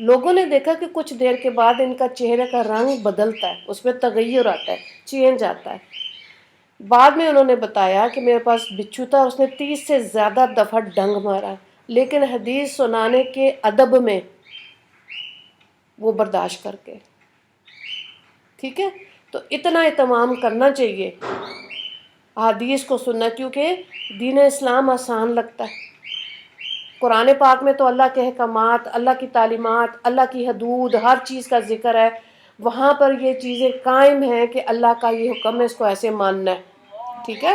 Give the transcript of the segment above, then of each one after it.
لوگوں نے دیکھا کہ کچھ دیر کے بعد ان کا چہرے کا رنگ بدلتا ہے، اس میں تغیر آتا ہے، چینج آتا ہے۔ بعد میں انہوں نے بتایا کہ میرے پاس بچھو تھا، اس نے 30 سے زیادہ دفعہ ڈنگ مارا، لیکن حدیث سنانے کے ادب میں وہ برداشت کر کے، ٹھیک ہے۔ تو اتنا اہتمام کرنا چاہیے حدیث کو سننا، کیونکہ دین اسلام آسان لگتا ہے۔ قرآن پاک میں تو اللہ کے احکامات، اللہ کی تعلیمات، اللہ کی حدود، ہر چیز کا ذکر ہے، وہاں پر یہ چیزیں قائم ہیں کہ اللہ کا یہ حکم ہے، اس کو ایسے ماننا ہے، ٹھیک ہے۔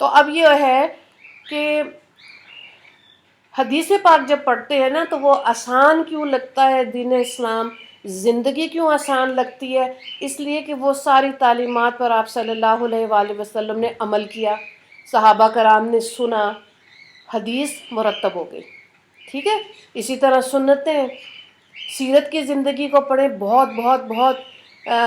تو اب یہ ہے کہ حدیث پاک جب پڑھتے ہیں نا تو وہ آسان کیوں لگتا ہے دین اسلام، زندگی کیوں آسان لگتی ہے؟ اس لیے کہ وہ ساری تعلیمات پر آپ صلی اللہ علیہ وآلہ وسلم نے عمل کیا، صحابہ کرام نے سنا، حدیث مرتب ہو گئی، ٹھیک ہے۔ اسی طرح سنتیں، سیرت کی زندگی کو پڑھیں، بہت بہت بہت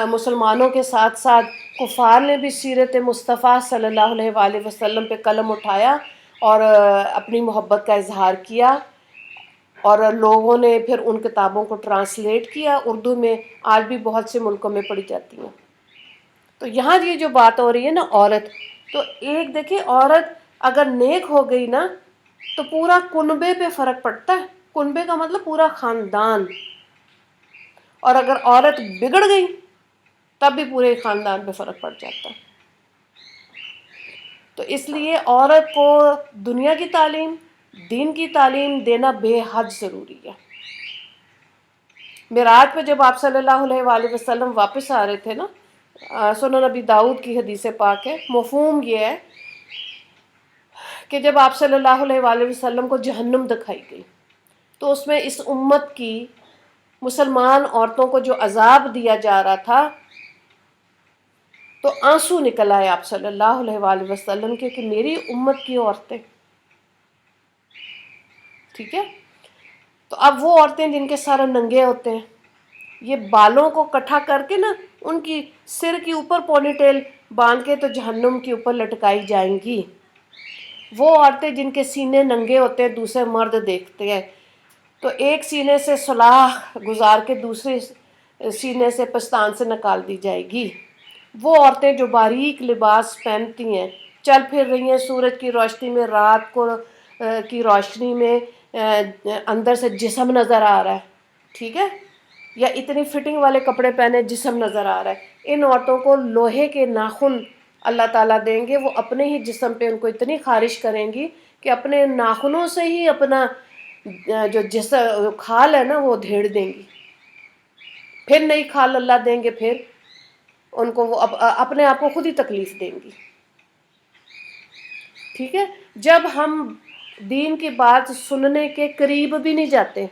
مسلمانوں کے ساتھ ساتھ کفار نے بھی سیرت مصطفیٰ صلی اللہ علیہ وآلہ وسلم پہ قلم اٹھایا اور اپنی محبت کا اظہار کیا، اور لوگوں نے پھر ان کتابوں کو ٹرانسلیٹ کیا اردو میں، آج بھی بہت سے ملکوں میں پڑھی جاتی ہیں۔ تو یہاں یہ جو بات ہو رہی ہے نا عورت، تو ایک دیکھیں عورت اگر نیک ہو گئی نا تو پورا کنبے پہ فرق پڑتا ہے، کنبے کا مطلب پورا خاندان، اور اگر عورت بگڑ گئی تب بھی پورے خاندان پہ فرق پڑ جاتا ہے۔ تو اس لیے عورت کو دنیا کی تعلیم، دین کی تعلیم دینا بے حد ضروری ہے۔ معراج پہ جب آپ صلی اللہ علیہ وآلہ وسلم واپس آ رہے تھے نا، سنن نبی داؤد کی حدیث پاک ہے، مفہوم یہ ہے کہ جب آپ صلی اللہ علیہ وآلہ وسلم کو جہنم دکھائی گئی تو اس میں اس امت کی مسلمان عورتوں کو جو عذاب دیا جا رہا تھا، تو آنسو نکل آئے آپ صلی اللہ علیہ وآلہ وسلم کے کہ میری امت کی عورتیں، ٹھیک ہے۔ تو اب وہ عورتیں جن کے سارے ننگے ہوتے ہیں، یہ بالوں کو کٹھا کر کے نا ان کی سر کے اوپر پونی ٹیل باندھ کے تو جہنم کے اوپر لٹکائی جائیں گی۔ وہ عورتیں جن کے سینے ننگے ہوتے ہیں، دوسرے مرد دیکھتے ہیں تو ایک سینے سے سلاخ گزار کے دوسرے سینے سے پستان سے نکال دی جائے گی۔ وہ عورتیں جو باریک لباس پہنتی ہیں، چل پھر رہی ہیں سورج کی روشنی میں، رات کو کی روشنی میں، اندر سے جسم نظر آ رہا ہے، ٹھیک ہے، یا اتنی فٹنگ والے کپڑے پہنے جسم نظر آ رہا ہے، ان عورتوں کو لوہے کے ناخن اللہ تعالیٰ دیں گے، وہ اپنے ہی جسم پہ ان کو اتنی خارش کریں گی کہ اپنے ناخنوں سے ہی اپنا جو جسم کھال ہے نا وہ دھیڑ دیں گی، پھر نئی کھال اللہ دیں گے، پھر ان کو وہ اپنے آپ کو خود ہی تکلیف دیں گی، ٹھیک ہے۔ جب ہم دین کی بات سننے کے قریب بھی نہیں جاتے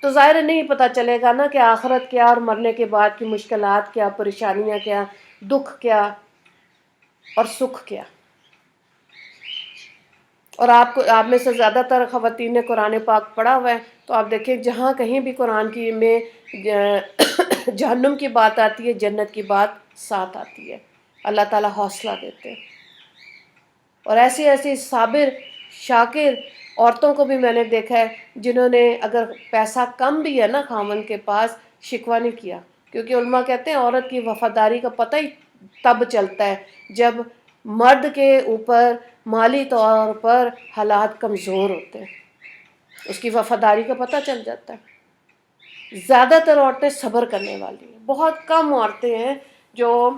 تو ظاہر نہیں پتہ چلے گا نا کہ آخرت کیا، اور مرنے کے بعد کی مشکلات کیا، پریشانیاں کیا، دکھ کیا اور سکھ کیا۔ اور آپ میں سے زیادہ تر خواتین نے قرآن پاک پڑھا ہوا ہے، تو آپ دیکھیں جہاں کہیں بھی قرآن کی میں جہنم کی بات آتی ہے، جنت کی بات ساتھ آتی ہے، اللہ تعالیٰ حوصلہ دیتے ہیں۔ اور ایسی ایسی صابر شاکر عورتوں کو بھی میں نے دیکھا ہے جنہوں نے اگر پیسہ کم بھی ہے نا خاوند کے پاس، شکوہ نہیں کیا، کیونکہ علماء کہتے ہیں عورت کی وفاداری کا پتہ ہی تب چلتا ہے جب مرد کے اوپر مالی طور پر حالات کمزور ہوتے ہیں، اس کی وفاداری کا پتہ چل جاتا ہے۔ زیادہ تر عورتیں صبر کرنے والی ہیں، بہت کم عورتیں ہیں جو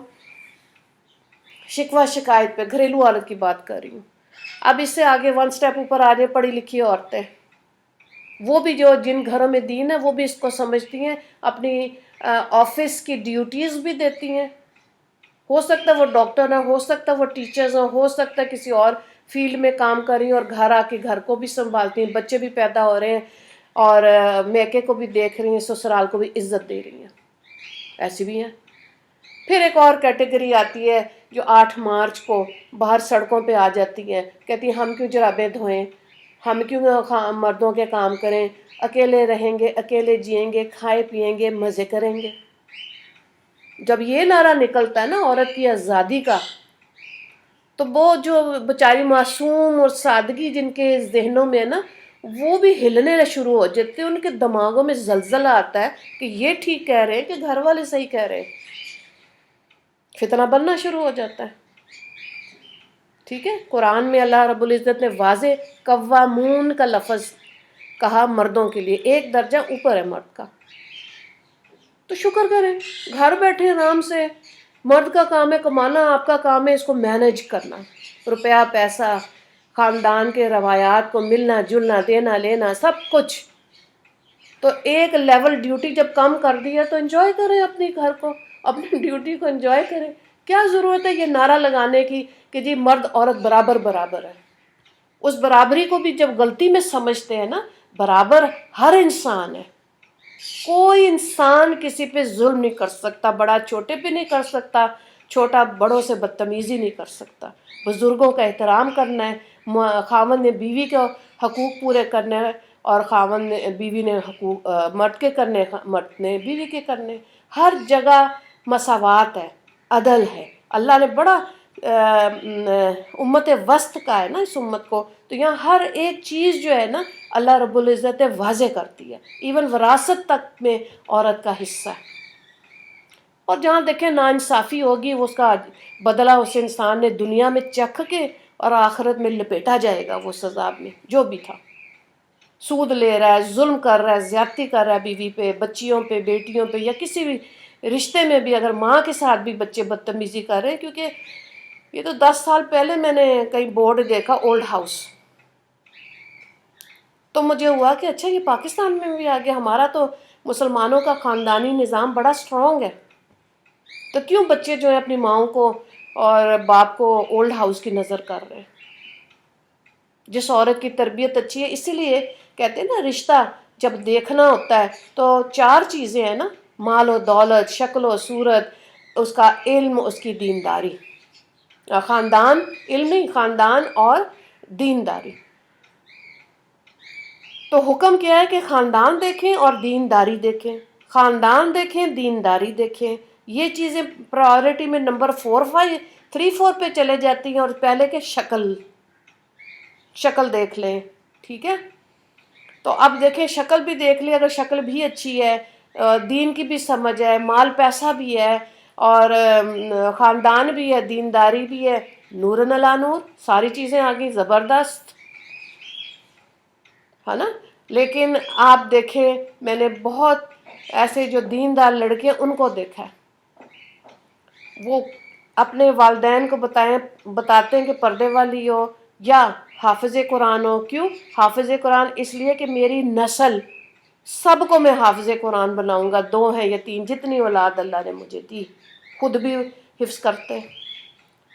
شکوہ شکایت پہ، گھریلو حالت کی بات کر رہی ہوں۔ اب اس سے آگے ون سٹیپ اوپر آ جائے پڑھی لکھی عورتیں، وہ بھی جو جن گھروں میں دین ہے وہ بھی اس کو سمجھتی ہیں، اپنی آفس کی ڈیوٹیز بھی دیتی ہیں، ہو سکتا ہے وہ ڈاکٹر ہیں، ہو سکتا ہے وہ ٹیچرز ہیں، ہو سکتا ہے کسی اور فیلڈ میں کام کر رہی ہیں، اور گھر آ کے گھر کو بھی سنبھالتی ہیں، بچے بھی پیدا ہو رہے ہیں، اور میکے کو بھی دیکھ رہی ہیں، سسرال کو بھی عزت دے رہی ہیں، ایسی بھی ہیں۔ پھر ایک اور کیٹیگری آتی ہے جو 8 مارچ کو باہر سڑکوں پہ آ جاتی ہے، کہتی ہیں ہم کیوں جرابیں دھوئیں، ہم کیوں مردوں کے کام کریں، اکیلے رہیں گے، اکیلے جئیں گے، کھائے پیئیں گے، مزے کریں گے. جب یہ نعرہ نکلتا ہے نا عورت کی آزادی کا، تو وہ جو بیچاری معصوم اور سادگی جن کے ذہنوں میں ہے نا، وہ بھی ہلنے شروع ہو جاتے ہیں. ان کے دماغوں میں زلزلہ آتا ہے کہ یہ ٹھیک کہہ رہے ہیں کہ گھر والے صحیح کہہ رہے ہیں. فتنہ بننا شروع ہو جاتا ہے. ٹھیک ہے، قرآن میں اللہ رب العزت نے واضح قوامون کا لفظ کہا مردوں کے لیے، ایک درجہ اوپر ہے مرد کا. تو شکر کریں، گھر بیٹھے آرام سے. مرد کا کام ہے کمانا، آپ کا کام ہے اس کو مینج کرنا، روپیہ پیسہ، خاندان کے روایات کو ملنا جلنا، دینا لینا، سب کچھ. تو ایک لیول ڈیوٹی جب کم کر دی ہے تو انجوائے کریں اپنی گھر کو، اپنی ڈیوٹی کو انجوائے کریں. کیا ضرورت ہے یہ نعرہ لگانے کی کہ جی مرد عورت برابر برابر ہے. اس برابری کو بھی جب غلطی میں سمجھتے ہیں نا، برابر ہر انسان ہے. کوئی انسان کسی پہ ظلم نہیں کر سکتا، بڑا چھوٹے پہ نہیں کر سکتا، چھوٹا بڑوں سے بدتمیزی نہیں کر سکتا. بزرگوں کا احترام کرنا ہے، خاوند نے بیوی کے حقوق پورے کرنے ہیں، اور خاوند نے بیوی نے حقوق مرد کے کرنے، مرد نے بیوی کے کرنے. ہر جگہ مساوات ہے، عدل ہے. اللہ نے بڑا امت وسط کا ہے نا اس امت کو، تو یہاں ہر ایک چیز جو ہے نا اللہ رب العزت واضح کرتی ہے. ایون وراثت تک میں عورت کا حصہ ہے. اور جہاں دیکھیں ناانصافی ہوگی، وہ اس کا بدلہ اس انسان نے دنیا میں چکھ کے اور آخرت میں لپیٹا جائے گا وہ سزا میں جو بھی تھا. سود لے رہا ہے، ظلم کر رہا ہے، زیادتی کر رہا ہے بیوی پہ، بچیوں پہ، بیٹیوں پہ، یا کسی بھی رشتے میں بھی اگر ماں کے ساتھ بھی بچے بدتمیزی کر رہے ہیں. کیونکہ یہ تو 10 سال پہلے میں نے کہیں بورڈ دیکھا اولڈ ہاؤس، تو مجھے ہوا کہ اچھا یہ پاکستان میں بھی آ گیا. ہمارا تو مسلمانوں کا خاندانی نظام بڑا اسٹرانگ ہے، تو کیوں بچے جو ہے اپنی ماؤں کو اور باپ کو اولڈ ہاؤس کی نظر کر رہے ہیں. جس عورت کی تربیت اچھی ہے، اسی لیے کہتے ہیں نا رشتہ جب دیکھنا ہوتا ہے تو 4 چیزیں ہیں نا، مال و دولت، شکل و صورت، اس کا علم، اس کی دینداری. خاندان، علم نہیں، خاندان اور دینداری. تو حکم کیا ہے کہ خاندان دیکھیں اور دینداری دیکھیں، خاندان دیکھیں، دینداری دیکھیں. یہ چیزیں پرائورٹی میں نمبر 3 4 پہ چلے جاتی ہیں، اور پہلے کہ شکل دیکھ لیں. ٹھیک ہے، تو اب دیکھیں شکل بھی دیکھ لیں. اگر شکل بھی اچھی ہے، دین کی بھی سمجھ ہے، مال پیسہ بھی ہے، اور خاندان بھی ہے، دینداری بھی ہے، نور علی نور، ساری چیزیں آ گئی، زبردست ہے نا. لیکن آپ دیکھیں میں نے بہت ایسے جو دیندار لڑکے ان کو دیکھا ہے، وہ اپنے والدین کو بتاتے ہیں کہ پردے والی ہو یا حافظ قرآن ہو. کیوں حافظ قرآن؟ اس لیے کہ میری نسل سب کو میں حافظ قرآن بناؤں گا، 2 ہیں یا 3، جتنی اولاد اللہ نے مجھے دی، خود بھی حفظ کرتے ہیں.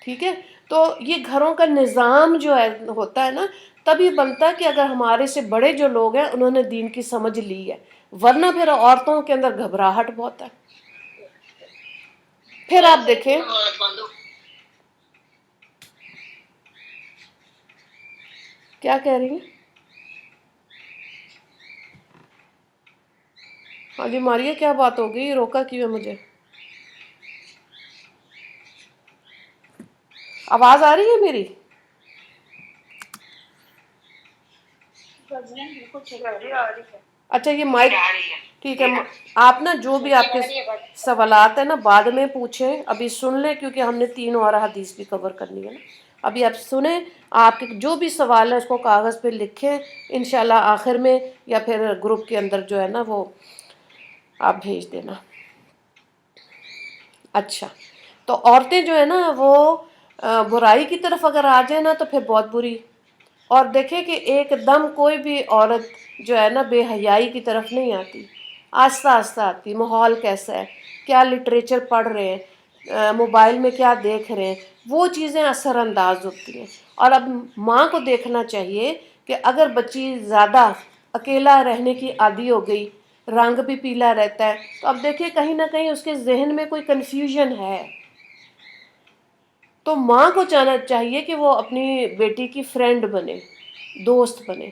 ٹھیک ہے، تو یہ گھروں کا نظام جو ہے ہوتا ہے نا، تبھی بنتا ہے کہ اگر ہمارے سے بڑے جو لوگ ہیں انہوں نے دین کی سمجھ لی ہے. ورنہ پھر عورتوں کے اندر گھبراہٹ بہت ہے. پھر آپ دیکھیں کیا کہہ رہی ہیں. ہاں جی ماریے، کیا بات ہو گئی، روکا کیوں ہے مجھے؟ آواز آ رہی ہے میری؟ اچھا یہ مائک ٹھیک ہے. آپ نا جو بھی آپ کے سوالات ہیں نا بعد میں پوچھیں، ابھی سن لیں کیونکہ ہم نے 3 اور حدیث بھی کور کرنی ہے نا. ابھی آپ سنیں، آپ کے جو بھی سوال ہے اس کو کاغذ پہ لکھیں، انشاءاللہ آخر میں یا پھر گروپ کے اندر جو ہے نا وہ آپ بھیج دینا. اچھا، تو عورتیں جو ہے نا وہ برائی کی طرف اگر آ جائیں نا تو پھر بہت بری. اور دیکھیں کہ ایک دم کوئی بھی عورت جو ہے نا بے حیائی کی طرف نہیں آتی، آہستہ آہستہ آتی. ماحول کیسا ہے، کیا لٹریچر پڑھ رہے ہیں، موبائل میں کیا دیکھ رہے ہیں، وہ چیزیں اثر انداز ہوتی ہیں. اور اب ماں کو دیکھنا چاہیے کہ اگر بچی زیادہ اکیلا رہنے کی عادی ہو گئی، رنگ بھی پیلا رہتا ہے، تو اب دیکھیے کہیں نہ کہیں اس کے ذہن میں کوئی کنفیوژن ہے. تو ماں کو چاہنا چاہیے کہ وہ اپنی بیٹی کی فرینڈ بنے، دوست بنے.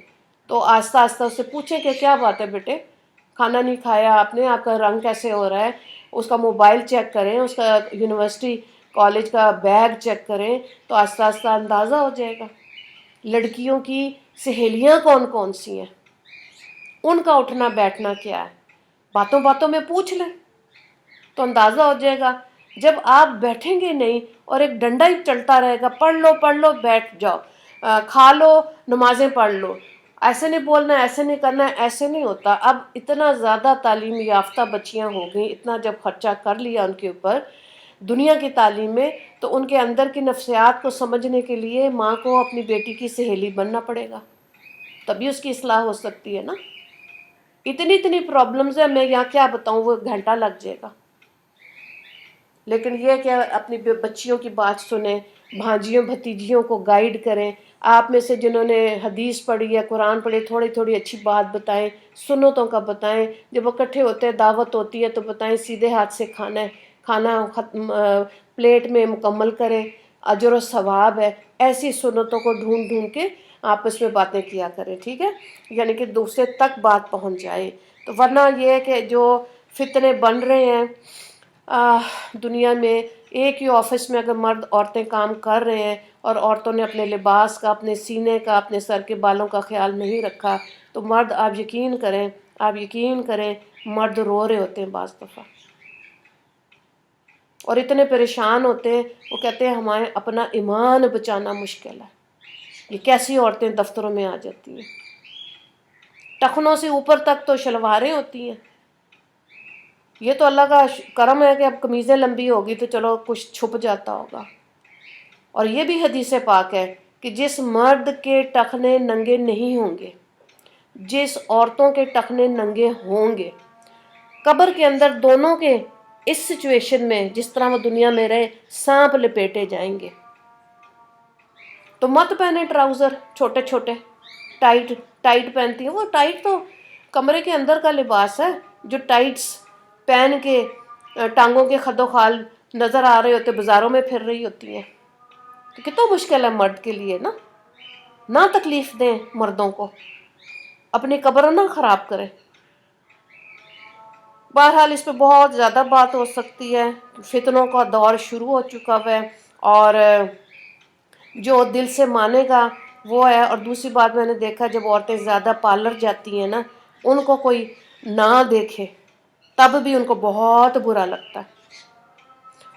تو آہستہ آہستہ اس سے پوچھیں کہ کیا بات ہے بیٹے، کھانا نہیں کھایا آپ نے، آپ کا رنگ کیسے ہو رہا ہے. اس کا موبائل چیک کریں، اس کا یونیورسٹی کالج کا بیگ چیک کریں، تو آہستہ آہستہ اندازہ ہو جائے گا. لڑکیوں کی سہیلیاں کون کون سی ہیں، ان کا اٹھنا بیٹھنا کیا ہے، باتوں باتوں میں پوچھ لیں تو اندازہ ہو جائے گا. جب آپ بیٹھیں گے نہیں اور ایک ڈنڈا ہی چلتا رہے گا، پڑھ لو بیٹھ جاؤ، کھا لو نمازیں پڑھ لو، ایسے نہیں بولنا ایسے نہیں کرنا، ایسے نہیں ہوتا. اب اتنا زیادہ تعلیم یافتہ بچیاں ہو گئیں، اتنا جب خرچہ کر لیا ان کے اوپر دنیا کی تعلیم میں، تو ان کے اندر کی نفسیات کو سمجھنے کے لیے ماں کو اپنی بیٹی کی سہیلی بننا پڑے گا، تبھی اس کی اصلاح ہو سکتی ہے نا. اتنی پرابلمز ہیں، میں یہاں کیا بتاؤں، وہ گھنٹہ لگ جائے گا. لیکن یہ کہ اپنی بچیوں کی بات سنیں، بھانجیوں بھتیجیوں کو گائیڈ کریں. آپ میں سے جنہوں نے حدیث پڑھی ہے، قرآن پڑھی، تھوڑی تھوڑی اچھی بات بتائیں، سنتوں کا بتائیں. جب اکٹھے ہوتے ہیں دعوت ہوتی ہے تو بتائیں سیدھے ہاتھ سے کھانا ہے، کھانا ختم پلیٹ میں مکمل کریں، اجر و ثواب ہے. ایسی سنتوں کو ڈھونڈ ڈھونڈ کے آپس میں باتیں کیا کریں، ٹھیک ہے، یعنی کہ دوسرے تک بات پہنچ جائے. تو ورنہ یہ ہے کہ جو فتنے بن رہے ہیں دنیا میں، ایک ہی آفس میں اگر مرد عورتیں کام کر رہے ہیں اور عورتوں نے اپنے لباس کا، اپنے سینے کا، اپنے سر کے بالوں کا خیال نہیں رکھا، تو مرد آپ یقین کریں مرد رو رہے ہوتے ہیں بعض دفعہ، اور اتنے پریشان ہوتے ہیں، وہ کہتے ہیں ہمارے اپنا ایمان بچانا مشکل ہے. یہ کیسی عورتیں دفتروں میں آ جاتی ہیں، ٹخنوں سے اوپر تک تو شلواریں ہوتی ہیں. یہ تو اللہ کا کرم ہے کہ اب قمیضیں لمبی ہوگی تو چلو کچھ چھپ جاتا ہوگا. اور یہ بھی حدیث پاک ہے کہ جس مرد کے ٹخنے ننگے نہیں ہوں گے، جس عورتوں کے ٹخنے ننگے ہوں گے، قبر کے اندر دونوں کے اس سچویشن میں جس طرح وہ دنیا میں رہے سانپ لپیٹے جائیں گے. تو مت پہنے ٹراؤزر چھوٹے چھوٹے، ٹائٹ پہنتی ہیں. وہ ٹائٹ تو کمرے کے اندر کا لباس ہے، جو ٹائٹس پہن کے ٹانگوں کے خد و خال نظر آ رہے ہوتے، بازاروں میں پھر رہی ہوتی ہیں. تو کتنا مشکل ہے مرد کے لیے نا. نہ تکلیف دیں مردوں کو، اپنی قبر نہ خراب کریں. بہرحال اس پہ بہت زیادہ بات ہو سکتی ہے. فتنوں کا دور شروع ہو چکا ہے، اور جو دل سے مانے گا وہ ہے. اور دوسری بات میں نے دیکھا جب عورتیں زیادہ پارلر جاتی ہیں نا، ان کو کوئی نہ دیکھے تب بھی ان کو بہت برا لگتا ہے.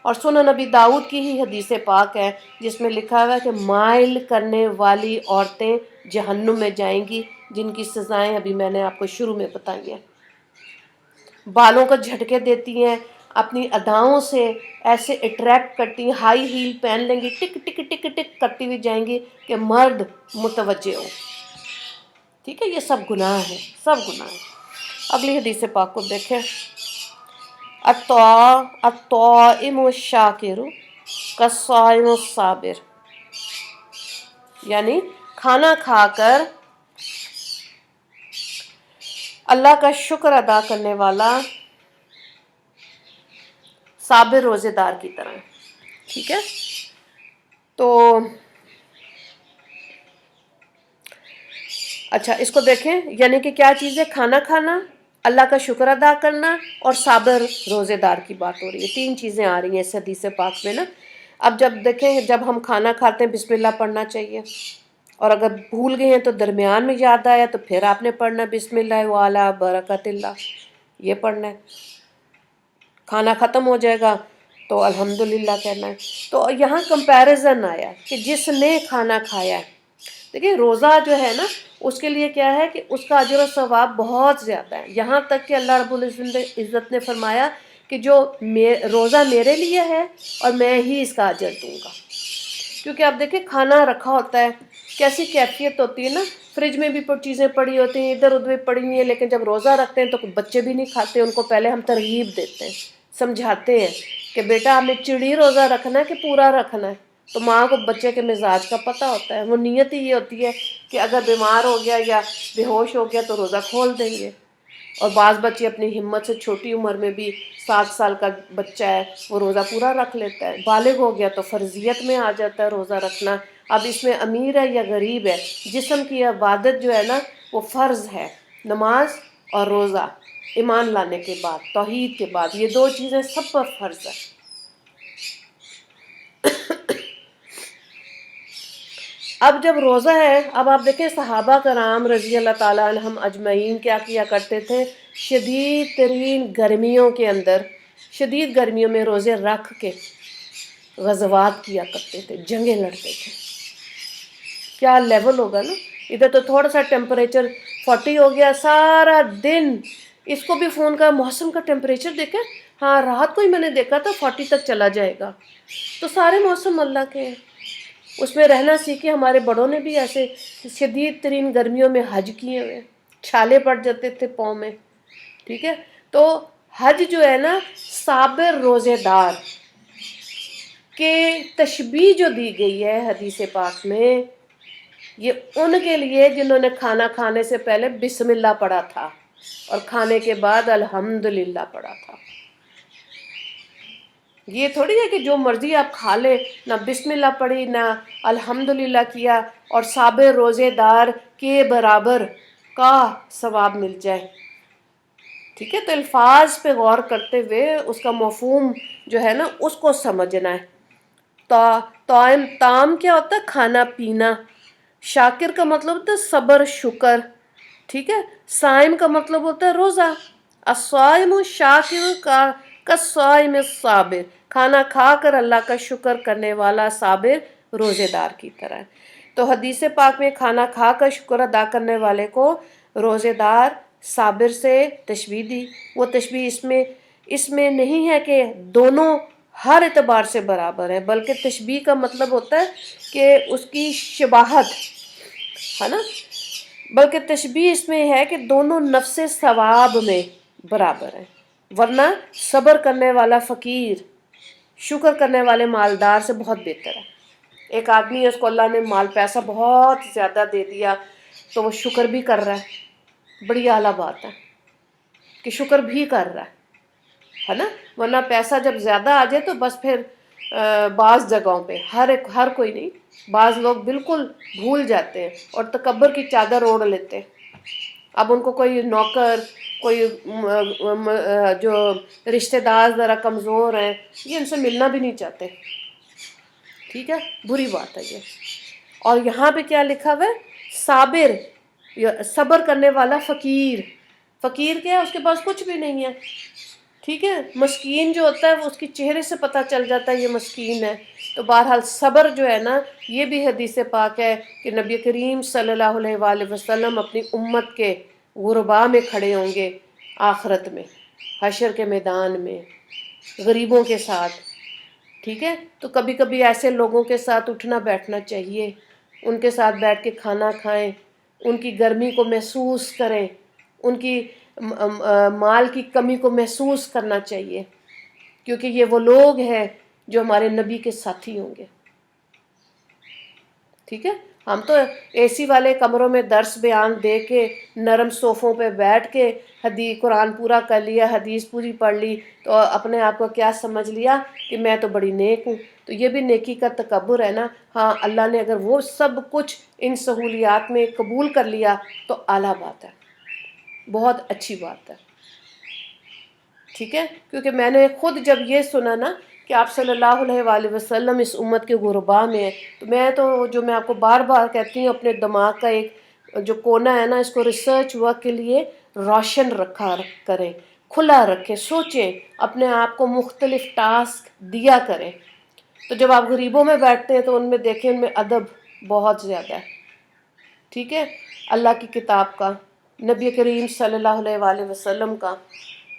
اور سنن نبی داؤد کی ہی حدیث پاک ہے جس میں لکھا ہوا ہے کہ مائل کرنے والی عورتیں جہنم میں جائیں گی، جن کی سزائیں ابھی میں نے آپ کو شروع میں بتائی ہیں. بالوں کو جھٹکے دیتی ہیں، اپنی اداؤں سے ایسے اٹریکٹ کرتی ہیں، ہائی ہیل پہن لیں گی، ٹک ٹک ٹک ٹک کرتی ہوئی جائیں گی کہ مرد متوجہ ہو. ٹھیک ہے، یہ سب گناہ ہے، سب گناہ ہے. اگلی حدیث پاک کو دیکھیں. الطائم الشاکر کالصائم الصابر، یعنی کھانا کھا کر اللہ کا شکر ادا کرنے والا صابر روزے دار کی طرح. ٹھیک ہے، تو اچھا اس کو دیکھیں، یعنی کہ کیا چیز ہے، کھانا کھانا، اللہ کا شکر ادا کرنا، اور صابر روزے دار کی بات ہو رہی ہے. تین چیزیں آ رہی ہیں اس حدیث پاک میں نا. اب جب دیکھیں، جب ہم کھانا کھاتے ہیں بسم اللہ پڑھنا چاہیے، اور اگر بھول گئے ہیں تو درمیان میں یاد آیا تو پھر آپ نے پڑھنا بسم اللہ وعلی برکت اللہ، یہ پڑھنا ہے. کھانا ختم ہو جائے گا تو الحمدللہ کہنا ہے. تو یہاں کمپیریزن آیا کہ جس نے کھانا کھایا ہے. دیکھیں روزہ جو ہے نا، اس کے لیے کیا ہے کہ اس کا اجر و ثواب بہت زیادہ ہے. یہاں تک کہ اللہ رب العزت نے فرمایا کہ جو روزہ میرے لیے ہے اور میں ہی اس کا اجر دوں گا. کیونکہ آپ دیکھیں کھانا رکھا ہوتا ہے، کیسی کیفیت ہوتی ہے نا، فریج میں بھی چیزیں پڑی ہوتی ہیں، ادھر ادھر پڑی ہوئی ہیں، لیکن جب روزہ رکھتے ہیں تو بچے بھی نہیں کھاتے. ان کو پہلے ہم ترغیب دیتے ہیں، سمجھاتے ہیں کہ بیٹا آپ نے چڑی روزہ رکھنا ہے کہ پورا رکھنا ہے. تو ماں کو بچے کے مزاج کا پتہ ہوتا ہے. وہ نیت ہی یہ ہوتی ہے کہ اگر بیمار ہو گیا یا بے ہوش ہو گیا تو روزہ کھول دیں گے. اور بعض بچے اپنی ہمت سے چھوٹی عمر میں بھی، 7 سال کا بچہ ہے وہ روزہ پورا رکھ لیتا ہے، بالغ ہو گیا تو فرضیت میں آ جاتا ہے روزہ رکھنا. اب اس میں امیر ہے یا غریب ہے، جسم کی عبادت جو ہے نا وہ فرض ہے، نماز اور روزہ ایمان لانے کے بعد، توحید کے بعد، یہ دو چیزیں سب پر فرض ہے۔ اب جب روزہ ہے، اب آپ دیکھیں صحابہ کرام رضی اللہ تعالیٰ عنہم اجمعین کیا کیا کرتے تھے، شدید ترین گرمیوں کے اندر، شدید گرمیوں میں روزے رکھ کے غزوات کیا کرتے تھے، جنگیں لڑتے تھے۔ کیا لیول ہوگا نا، ادھر تو تھوڑا سا ٹیمپریچر 40 ہو گیا، سارا دن اس کو بھی فون کا موسم کا ٹیمپریچر دیکھیں، ہاں رات کو ہی میں نے دیکھا تھا 40 تک چلا جائے گا۔ تو سارے موسم اللہ کے ہیں، اس میں رہنا سیکھے۔ ہمارے بڑوں نے بھی ایسے شدید ترین گرمیوں میں حج کیے ہوئے، چھالے پڑ جاتے تھے پاؤں میں، ٹھیک ہے۔ تو حج جو ہے نا، صابر روزے دار کے تشبیہ جو دی گئی ہے حدیث پاک میں، یہ ان کے لیے جنہوں نے کھانا کھانے سے پہلے بسم اللہ پڑھا تھا اور کھانے کے بعد الحمدللہ پڑھا تھا۔ یہ تھوڑی ہے کہ جو مرضی آپ کھا لیں، نہ بسم اللہ پڑھی نہ الحمدللہ کیا اور صابر روزے دار کے برابر کا ثواب مل جائے، ٹھیک ہے۔ تو الفاظ پہ غور کرتے ہوئے اس کا مفہوم جو ہے نا اس کو سمجھنا ہے۔ طعام کیا ہوتا ہے؟ کھانا پینا۔ شاکر کا مطلب ہوتا ہے صبر شکر، ٹھیک ہے۔ صائم کا مطلب ہوتا ہے روزہ۔ الصائم شاکر کالصائم الصابر، کھانا کھا کر اللہ کا شکر کرنے والا صابر روزے دار کی طرح ہے۔ تو حدیث پاک میں کھانا کھا کر شکر ادا کرنے والے کو روزے دار صابر سے تشبیہ دی۔ وہ تشبیہ اس میں نہیں ہے کہ دونوں ہر اعتبار سے برابر ہیں، بلکہ تشبیہ کا مطلب ہوتا ہے کہ اس کی شباہت ہے نا، بلکہ تشبیہ اس میں ہے کہ دونوں نفس ثواب میں برابر ہیں۔ ورنہ صبر کرنے والا فقیر شکر کرنے والے مالدار سے بہت بہتر ہے۔ ایک آدمی ہے، اس کو اللہ نے مال پیسہ بہت زیادہ دے دیا تو وہ شکر بھی کر رہا ہے، بڑی اعلیٰ بات ہے کہ شکر بھی کر رہا ہے نا۔ ورنہ پیسہ جب زیادہ آ جائے تو بس پھر بعض جگہوں پہ ہر کوئی نہیں، بعض لوگ بالکل بھول جاتے ہیں اور تکبر کی چادر اوڑھ لیتے ہیں۔ اب ان کو کوئی نوکر، کوئی جو رشتہ دار ذرا کمزور ہیں، یہ ان سے ملنا بھی نہیں چاہتے، ٹھیک ہے، بری بات ہے یہ۔ اور یہاں پہ کیا لکھا ہوا ہے؟ صابر، صبر کرنے والا فقیر۔ فقیر کیا ہے؟ اس کے پاس کچھ بھی نہیں ہے، ٹھیک ہے۔ مسکین جو ہوتا ہے وہ اس کی چہرے سے پتہ چل جاتا ہے یہ مسکین ہے۔ تو بہرحال صبر جو ہے نا، یہ بھی حدیث پاک ہے کہ نبی کریم صلی اللہ علیہ وآلہ وسلم اپنی امت کے غرباء میں کھڑے ہوں گے آخرت میں، حشر کے میدان میں، غریبوں کے ساتھ، ٹھیک ہے۔ تو کبھی کبھی ایسے لوگوں کے ساتھ اٹھنا بیٹھنا چاہیے، ان کے ساتھ بیٹھ کے کھانا کھائیں، ان کی گرمی کو محسوس کریں، ان کی مال کی کمی کو محسوس کرنا چاہیے، کیونکہ یہ وہ لوگ ہیں جو ہمارے نبی کے ساتھی ہوں گے، ٹھیک ہے۔ ہم تو اے سی والے کمروں میں درس بیان دے کے، نرم صوفوں پہ بیٹھ کے قرآن پورا کر لیا، حدیث پوری پڑھ لی تو اپنے آپ کو کیا سمجھ لیا کہ میں تو بڑی نیک ہوں۔ تو یہ بھی نیکی کا تکبر ہے نا۔ ہاں، اللہ نے اگر وہ سب کچھ ان سہولیات میں قبول کر لیا تو اعلیٰ بات ہے، بہت اچھی بات ہے، ٹھیک ہے۔ کیونکہ میں نے خود جب یہ سنا نا کہ آپ صلی اللہ علیہ وآلہ وسلم اس امت کے غرباء میں ہیں، تو میں آپ کو بار بار کہتی ہوں، اپنے دماغ کا ایک جو کونا ہے نا، اس کو ریسرچ ورک کے لیے روشن رکھا کریں، کھلا رکھیں، سوچیں، اپنے آپ کو مختلف ٹاسک دیا کریں۔ تو جب آپ غریبوں میں بیٹھتے ہیں تو ان میں دیکھیں، ان میں ادب بہت زیادہ ہے، ٹھیک ہے، اللہ کی کتاب کا، نبی کریم صلی اللہ علیہ وآلہ وسلم کا۔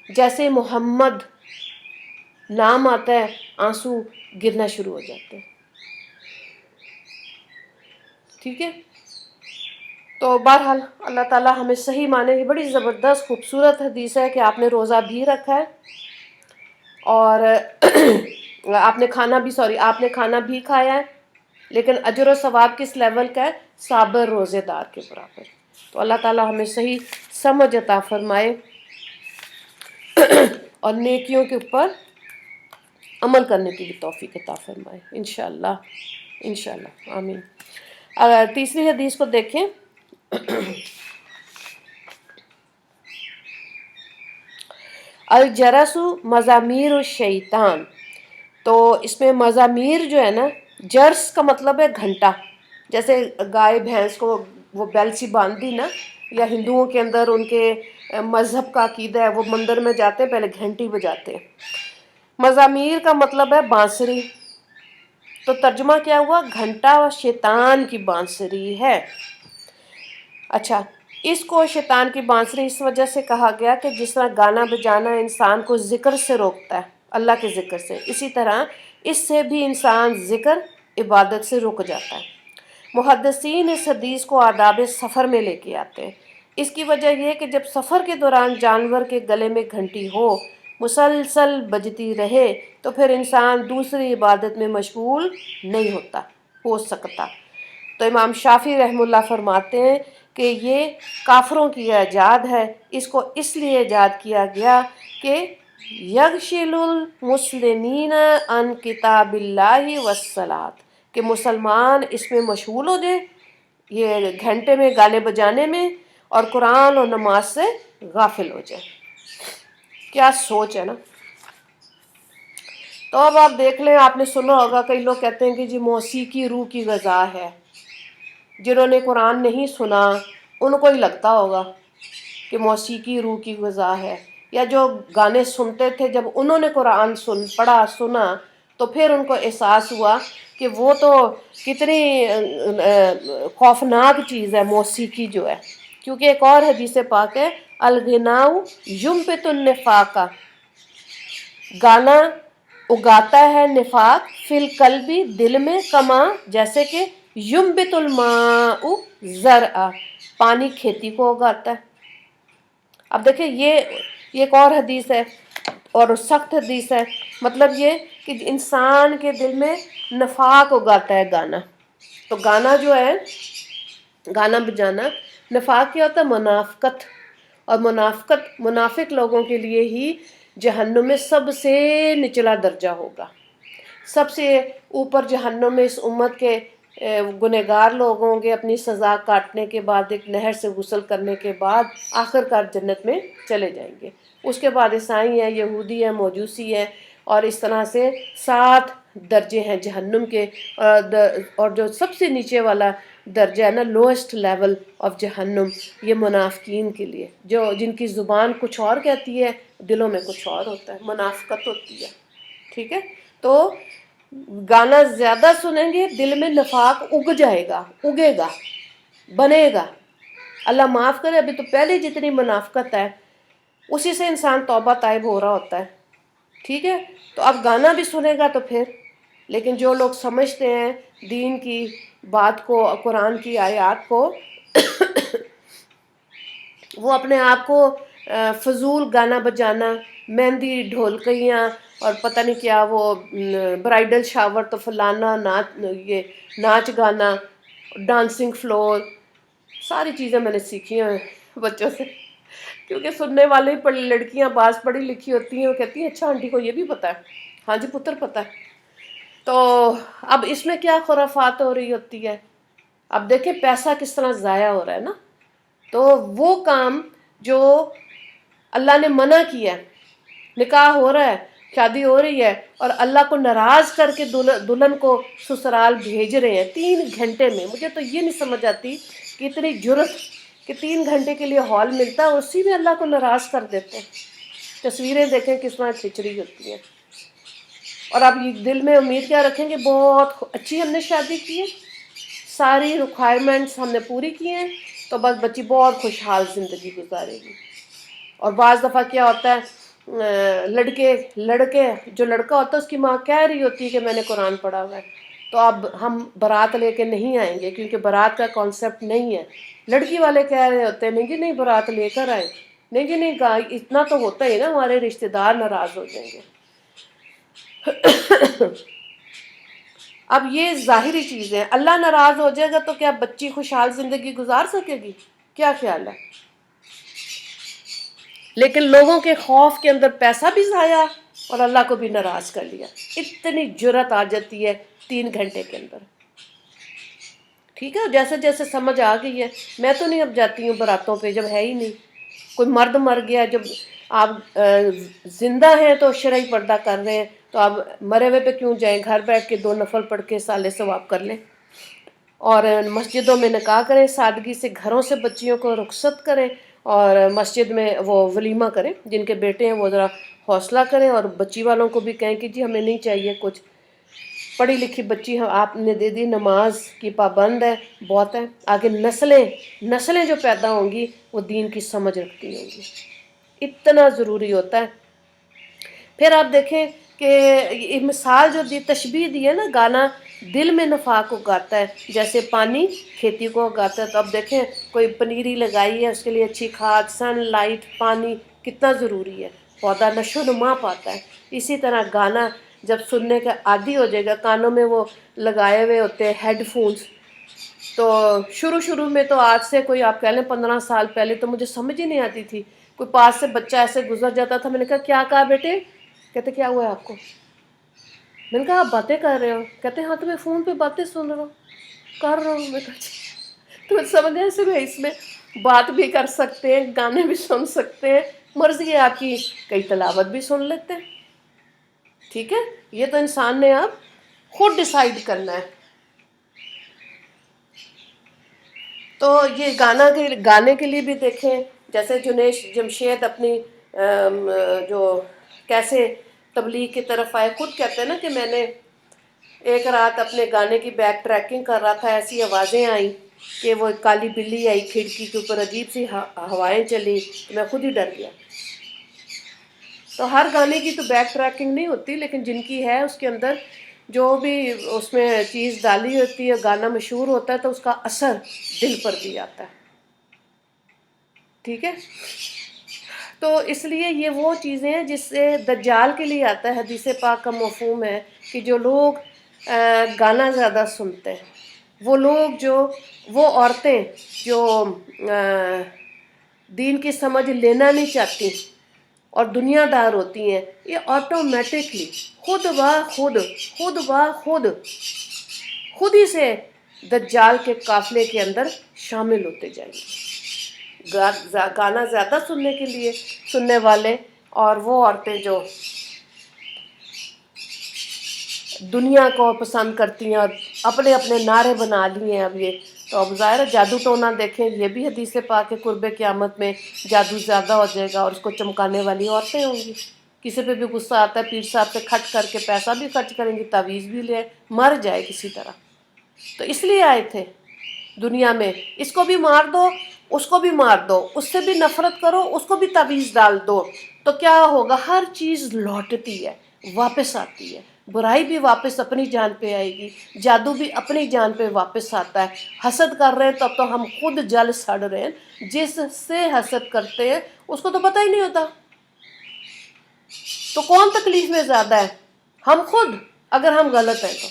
جیسے محمد نام آتا ہے آنسو گرنا شروع ہو جاتے ہیں، ٹھیک ہے۔ تو بہرحال اللہ تعالیٰ ہمیں صحیح معنی، یہ بڑی زبردست خوبصورت حدیث ہے کہ آپ نے روزہ بھی رکھا ہے اور آپ نے کھانا بھی کھایا ہے، لیکن اجر و ثواب کس لیول کا ہے؟ صابر روزے دار کے برابر۔ تو اللہ تعالیٰ ہمیں صحیح سمجھ عطا فرمائے اور نیکیوں کے اوپر عمل کرنے کی بھی توفیق عطا فرمائے، انشاءاللہ۔ انشاءاللہ، آمین۔ تیسری حدیث کو دیکھیں۔ الجرس مزامیر الشیطان، تو اس میں مزامیر جو ہے نا، جرس کا مطلب ہے گھنٹا، جیسے گائے بھینس کو وہ بیل سی باندھی نا، یا ہندوؤں کے اندر ان کے مذہب کا عقیدہ ہے، وہ مندر میں جاتے ہیں پہلے گھنٹی بجاتے ہیں۔ مزامیر کا مطلب ہے بانسری، تو ترجمہ کیا ہوا؟ گھنٹا و شیطان کی بانسری ہے۔ اچھا، اس کو شیطان کی بانسری اس وجہ سے کہا گیا کہ جس طرح گانا بجانا انسان کو ذکر سے روکتا ہے، اللہ کے ذکر سے، اسی طرح اس سے بھی انسان ذکر عبادت سے رک جاتا ہے۔ محدثین اس حدیث کو آداب سفر میں لے کے آتے ہیں۔ اس کی وجہ یہ کہ جب سفر کے دوران جانور کے گلے میں گھنٹی ہو، مسلسل بجتی رہے، تو پھر انسان دوسری عبادت میں مشغول نہیں ہو سکتا۔ تو امام شافعی رحمہ اللہ فرماتے ہیں کہ یہ کافروں کی ایجاد ہے، اس کو اس لیے ایجاد کیا گیا کہ یغشل المسلمین عن کتاب اللہ والصلاۃ، کہ مسلمان اس میں مشغول ہو جائے، یہ گھنٹے میں گانے بجانے میں، اور قرآن اور نماز سے غافل ہو جائے۔ کیا سوچ ہے نا۔ تو اب آپ دیکھ لیں، آپ نے سنا ہوگا کئی لوگ کہتے ہیں کہ جی موسیقی روح کی غذا ہے۔ جنہوں نے قرآن نہیں سنا ان کو ہی لگتا ہوگا کہ موسیقی روح کی غذا ہے، یا جو گانے سنتے تھے جب انہوں نے قرآن پڑھا سنا تو پھر ان کو احساس ہوا کہ وہ تو کتنی خوفناک چیز ہے موسیقی جو ہے، کیونکہ ایک اور حدیث پاک ہے، الغناء ینبت النفاق، گانا اگاتا ہے نفاق، فی القلب، دل میں، کما، جیسے کہ ینبت الماء زرعا، پانی کھیتی کو اگاتا ہے۔ اب دیکھیں یہ ایک اور حدیث ہے اور سخت حدیث ہے، مطلب یہ کہ انسان کے دل میں نفاق اگاتا ہے گانا۔ تو گانا جو ہے، گانا بجانا، نفاق کیا ہوتا ہے؟ منافقت، اور منافق لوگوں کے لیے ہی جہنم میں سب سے نچلا درجہ ہوگا۔ سب سے اوپر جہنم میں اس امت کے گنہگار لوگ ہوں گے، اپنی سزا کاٹنے کے بعد ایک نہر سے غسل کرنے کے بعد آخر کار جنت میں چلے جائیں گے۔ اس کے بعد عیسائی ہیں، یہودی ہیں، موجوسی ہیں، اور اس طرح سے 7 درجے ہیں جہنم کے، اور جو سب سے نیچے والا درجہ ہے نا، لوئسٹ لیول آف جہنم، یہ منافقین کے لیے، جن کی زبان کچھ اور کہتی ہے، دلوں میں کچھ اور ہوتا ہے، منافقت ہوتی ہے۔ ٹھیک ہے، تو گانا زیادہ سنیں گے دل میں نفاق اگ جائے گا، اگے گا، بنے گا۔ اللہ معاف کرے، ابھی تو پہلے جتنی منافقت ہے اسی سے انسان توبہ طائب ہو رہا ہوتا ہے۔ ٹھیک ہے، تو اب گانا بھی سنے گا تو پھر، لیکن جو لوگ سمجھتے ہیں دین کی بات کو، قرآن کی آیات کو، وہ اپنے آپ کو فضول گانا بجانا، مہندی، ڈھولکیاں، اور پتہ نہیں کیا، وہ برائیڈل شاور تو فلانا ناچ گانا، ڈانسنگ فلور، ساری چیزیں میں نے سیکھی ہیں بچوں سے، کیونکہ سننے والے لڑکیاں بعض پڑھی لکھی ہوتی ہیں، وہ کہتی ہیں اچھا آنٹی کو یہ بھی پتہ ہے۔ ہاں جی پتر پتہ ہے۔ تو اب اس میں کیا خرافات ہو رہی ہوتی ہے، اب دیکھیں پیسہ کس طرح ضائع ہو رہا ہے نا۔ تو وہ کام جو اللہ نے منع کیا ہے، نکاح ہو رہا ہے، شادی ہو رہی ہے، اور اللہ کو ناراض کر کے دلہن کو سسرال بھیج رہے ہیں 3 گھنٹے میں، مجھے تو یہ نہیں سمجھ آتی کہ اتنی جرت کہ 3 گھنٹے کے لیے ہال ملتا ہے، اسی میں اللہ کو ناراض کر دیتے ہیں۔ تصویریں دیکھیں کس طرح کھنچ رہی ہوتی ہیں، اور آپ یہ دل میں امید کیا رکھیں گے، بہت اچھی ہم نے شادی کی ہے، ساری ریکوائرمنٹس ہم نے پوری کی ہیں، تو بس بچی بہت خوشحال زندگی گزارے گی۔ اور بعض دفعہ کیا ہوتا ہے، لڑکے جو لڑکا ہوتا ہے اس کی ماں کہہ رہی ہوتی ہے کہ میں نے قرآن پڑھا ہوا ہے، تو اب ہم بارات لے کے نہیں آئیں گے کیونکہ بارات کا کانسیپٹ نہیں ہے۔ لڑکی والے کہہ رہے ہوتے ہیں نہیں جی نہیں بارات لے کر آئے، نہیں جی نہیں، اتنا تو ہوتا ہی نا، ہمارے رشتہ دار ناراض ہو جائیں گے۔ اب یہ ظاہری چیزیں، اللہ ناراض ہو جائے گا تو کیا بچی خوشحال زندگی گزار سکے گی؟ کیا خیال ہے؟ لیکن لوگوں کے خوف کے اندر پیسہ بھی ضائع اور اللہ کو بھی ناراض کر لیا، اتنی جرت آ جاتی ہے 3 گھنٹے کے اندر۔ ٹھیک ہے، جیسے جیسے سمجھ آ گئی ہے. میں تو نہیں اب جاتی ہوں براتوں پہ جب ہے ہی نہیں. کوئی مرد مر گیا، جب آپ زندہ ہیں تو شرعی پردہ کر رہے ہیں، تو آپ مرے ہوئے پہ کیوں جائیں؟ گھر بیٹھ کے 2 نفل پڑھ کے سالے ثواب کر لیں. اور مسجدوں میں نکاح کریں سادگی سے، گھروں سے بچیوں کو رخصت کریں، اور مسجد میں وہ ولیمہ کریں. جن کے بیٹے ہیں وہ ذرا حوصلہ کریں، اور بچی والوں کو بھی کہیں کہ جی ہمیں نہیں چاہیے کچھ، پڑھی لکھی بچی آپ نے دے دی، نماز کی پابند ہے، بہت ہے. آگے نسلیں جو پیدا ہوں گی وہ دین کی سمجھ رکھتی ہوں گی. اتنا ضروری ہوتا ہے. پھر آپ دیکھیں کہ یہ مثال جو دی، تشبیہ دی ہے نا، گانا دل میں نفاق اگاتا ہے جیسے پانی کھیتی کو اگاتا ہے. تو اب دیکھیں کوئی پنیری لگائی ہے، اس کے لیے اچھی کھاد، سن لائٹ، پانی کتنا ضروری ہے، پودا نشو و نما پاتا ہے. اسی طرح گانا جب سننے کا عادی ہو جائے گا، کانوں میں وہ لگائے ہوئے ہوتے ہیں ہیڈ فونز، تو شروع میں تو آج سے کوئی آپ کہہ لیں 15 سال پہلے تو مجھے سمجھ ہی نہیں آتی تھی. کوئی پاس سے بچہ ایسے گزر جاتا تھا، میں نے کہا کیا کہا بیٹے؟ کہتے کیا ہوا ہے آپ کو؟ میں نے کہا آپ باتیں کر رہے ہو. کہتے ہاں تو میں فون پہ باتیں سن رہا ہوں، کر رہا ہوں. میں کہا تو سمجھ گئے صرف اس میں بات بھی کر سکتے ہیں، گانے بھی سن سکتے ہیں، مرضی ہے آپ کی کئی تلاوت بھی سن لیتے ہیں. ٹھیک ہے، یہ تو انسان نے اب خود ڈیسائیڈ کرنا ہے. تو یہ گانے کے لیے بھی دیکھیں، جیسے جنید جمشید اپنی جو کیسے تبلیغ کی طرف آئے، خود کہتے ہیں نا کہ میں نے ایک رات اپنے گانے کی بیک ٹریکنگ کر رہا تھا، ایسی آوازیں آئیں کہ وہ ایک کالی بلی آئی کھڑکی کے اوپر، عجیب سی ہوائیں چلی، میں خود ہی ڈر گیا. تو ہر گانے کی تو بیک ٹریکنگ نہیں ہوتی، لیکن جن کی ہے اس کے اندر جو بھی اس میں چیز ڈالی ہوتی ہے، گانا مشہور ہوتا ہے تو اس کا اثر دل پر بھی آتا ہے. ٹھیک ہے، تو اس لیے یہ وہ چیزیں ہیں جس سے دجال کے لیے آتا ہے. حدیث پاک کا مفہوم ہے کہ جو لوگ گانا زیادہ سنتے ہیں، وہ لوگ وہ عورتیں جو دین کی سمجھ لینا نہیں چاہتی اور دنیا دار ہوتی ہیں، یہ آٹومیٹکلی خود ہی سے دجال کے قافلے کے اندر شامل ہوتے جائیں گے. گانا زیادہ سننے والے اور وہ عورتیں جو دنیا کو پسند کرتی ہیں اور اپنے اپنے نعرے بنا لیے ہیں اب یہ. تو اب ظاہر ہے جادو ٹونا دیکھیں، یہ بھی حدیث پاک کے قرب قیامت میں جادو زیادہ ہو جائے گا اور اس کو چمکانے والی عورتیں ہوں گی. کسی پہ بھی غصہ آتا ہے، پیر صاحب سے کھٹ کر کے پیسہ بھی خرچ کریں گی، تعویذ بھی لے، مر جائے کسی طرح. تو اس لیے آئے تھے دنیا میں، اس کو بھی مار دو، اس کو بھی مار دو، اس سے بھی نفرت کرو، اس کو بھی تعویذ ڈال دو، تو کیا ہوگا؟ ہر چیز لوٹتی ہے، واپس آتی ہے. برائی بھی واپس اپنی جان پہ آئے گی، جادو بھی اپنی جان پہ واپس آتا ہے. حسد کر رہے ہیں تب تو ہم خود جل سڑ رہے ہیں، جس سے حسد کرتے ہیں اس کو تو پتہ ہی نہیں ہوتا. تو کون تکلیف میں زیادہ ہے؟ ہم خود، اگر ہم غلط ہیں تو.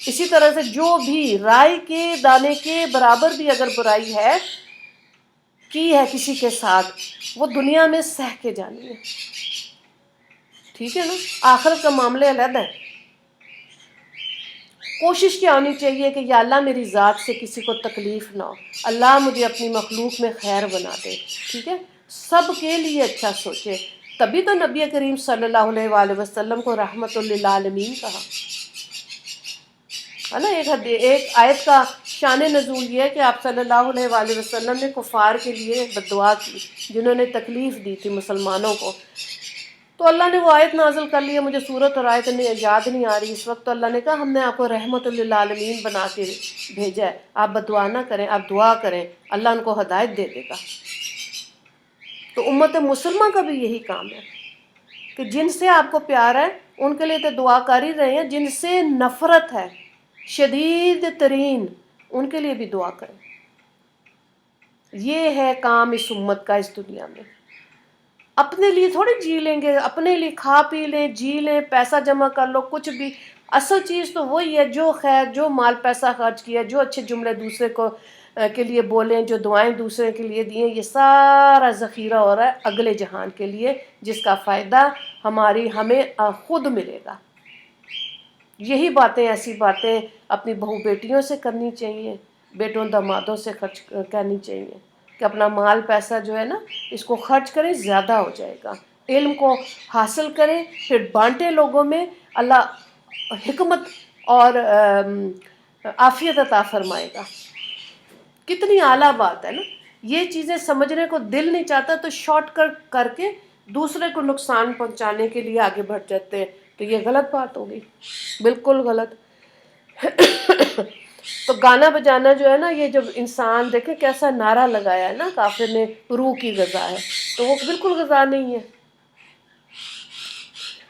اسی طرح سے جو بھی رائی کے دانے کے برابر بھی اگر برائی ہے کی ہے کسی کے ساتھ، وہ دنیا میں سہ کے جانی ہے. ٹھیک ہے نا، آخرت کا معاملہ علیحدہ ہے. کوشش کیا ہونی چاہیے کہ یا اللہ میری ذات سے کسی کو تکلیف نہ ہو، اللہ مجھے اپنی مخلوق میں خیر بنا دے. ٹھیک ہے، سب کے لیے اچھا سوچے. تبھی تو نبی کریم صلی اللہ علیہ وآلہ وسلم کو رحمت للعالمین کہا ہے نا. ایک آیت کا شان نزول یہ ہے کہ آپ صلی اللہ علیہ وآلہ وسلم نے کفار کے لیے بددعا کی جنہوں نے تکلیف دی تھی مسلمانوں کو. تو اللہ نے وہ آیت نازل کر لی ہے، مجھے صورت اور آیت یاد نہیں آ رہی اس وقت. تو اللہ نے کہا ہم نے آپ کو رحمت للعالمین بنا کے بھیجا ہے، آپ بددعا نہ کریں، آپ دعا کریں، اللہ ان کو ہدایت دے دے گا. تو امت مسلمہ کا بھی یہی کام ہے کہ جن سے آپ کو پیار ہے ان کے لیے تو دعا کر ہی رہے ہیں، جن سے نفرت ہے شدید ترین ان کے لیے بھی دعا کریں. یہ ہے کام اس امت کا اس دنیا میں. اپنے لیے تھوڑی جی لیں گے، اپنے لیے کھا پی لیں، جی لیں، پیسہ جمع کر لو، کچھ بھی. اصل چیز تو وہی ہے جو خیر، جو مال پیسہ خرچ کیا، جو اچھے جملے دوسرے کو کے لیے بولیں، جو دعائیں دوسرے کے لیے دیں، یہ سارا ذخیرہ ہو رہا ہے اگلے جہان کے لیے، جس کا فائدہ ہمیں خود ملے گا. یہی باتیں، ایسی باتیں اپنی بہو بیٹیوں سے کرنی چاہیے، بیٹوں دامادوں سے خرچ کرنی چاہیے کہ اپنا مال پیسہ جو ہے نا اس کو خرچ کریں، زیادہ ہو جائے گا، علم کو حاصل کریں، پھر بانٹیں لوگوں میں، اللہ حکمت اور عافیت عطا فرمائے گا۔ کتنی اعلیٰ بات ہے نا، یہ چیزیں سمجھنے کو دل نہیں چاہتا تو شارٹ کٹ کر کے دوسرے کو نقصان پہنچانے کے لیے آگے بڑھ جاتے ہیں، تو یہ غلط بات ہوگی، بالکل غلط۔ تو گانا بجانا جو ہے نا، یہ جب انسان دیکھے کیسا نعرہ لگایا ہے نا کافر نے، روح کی غذا ہے، تو وہ بالکل غذا نہیں ہے۔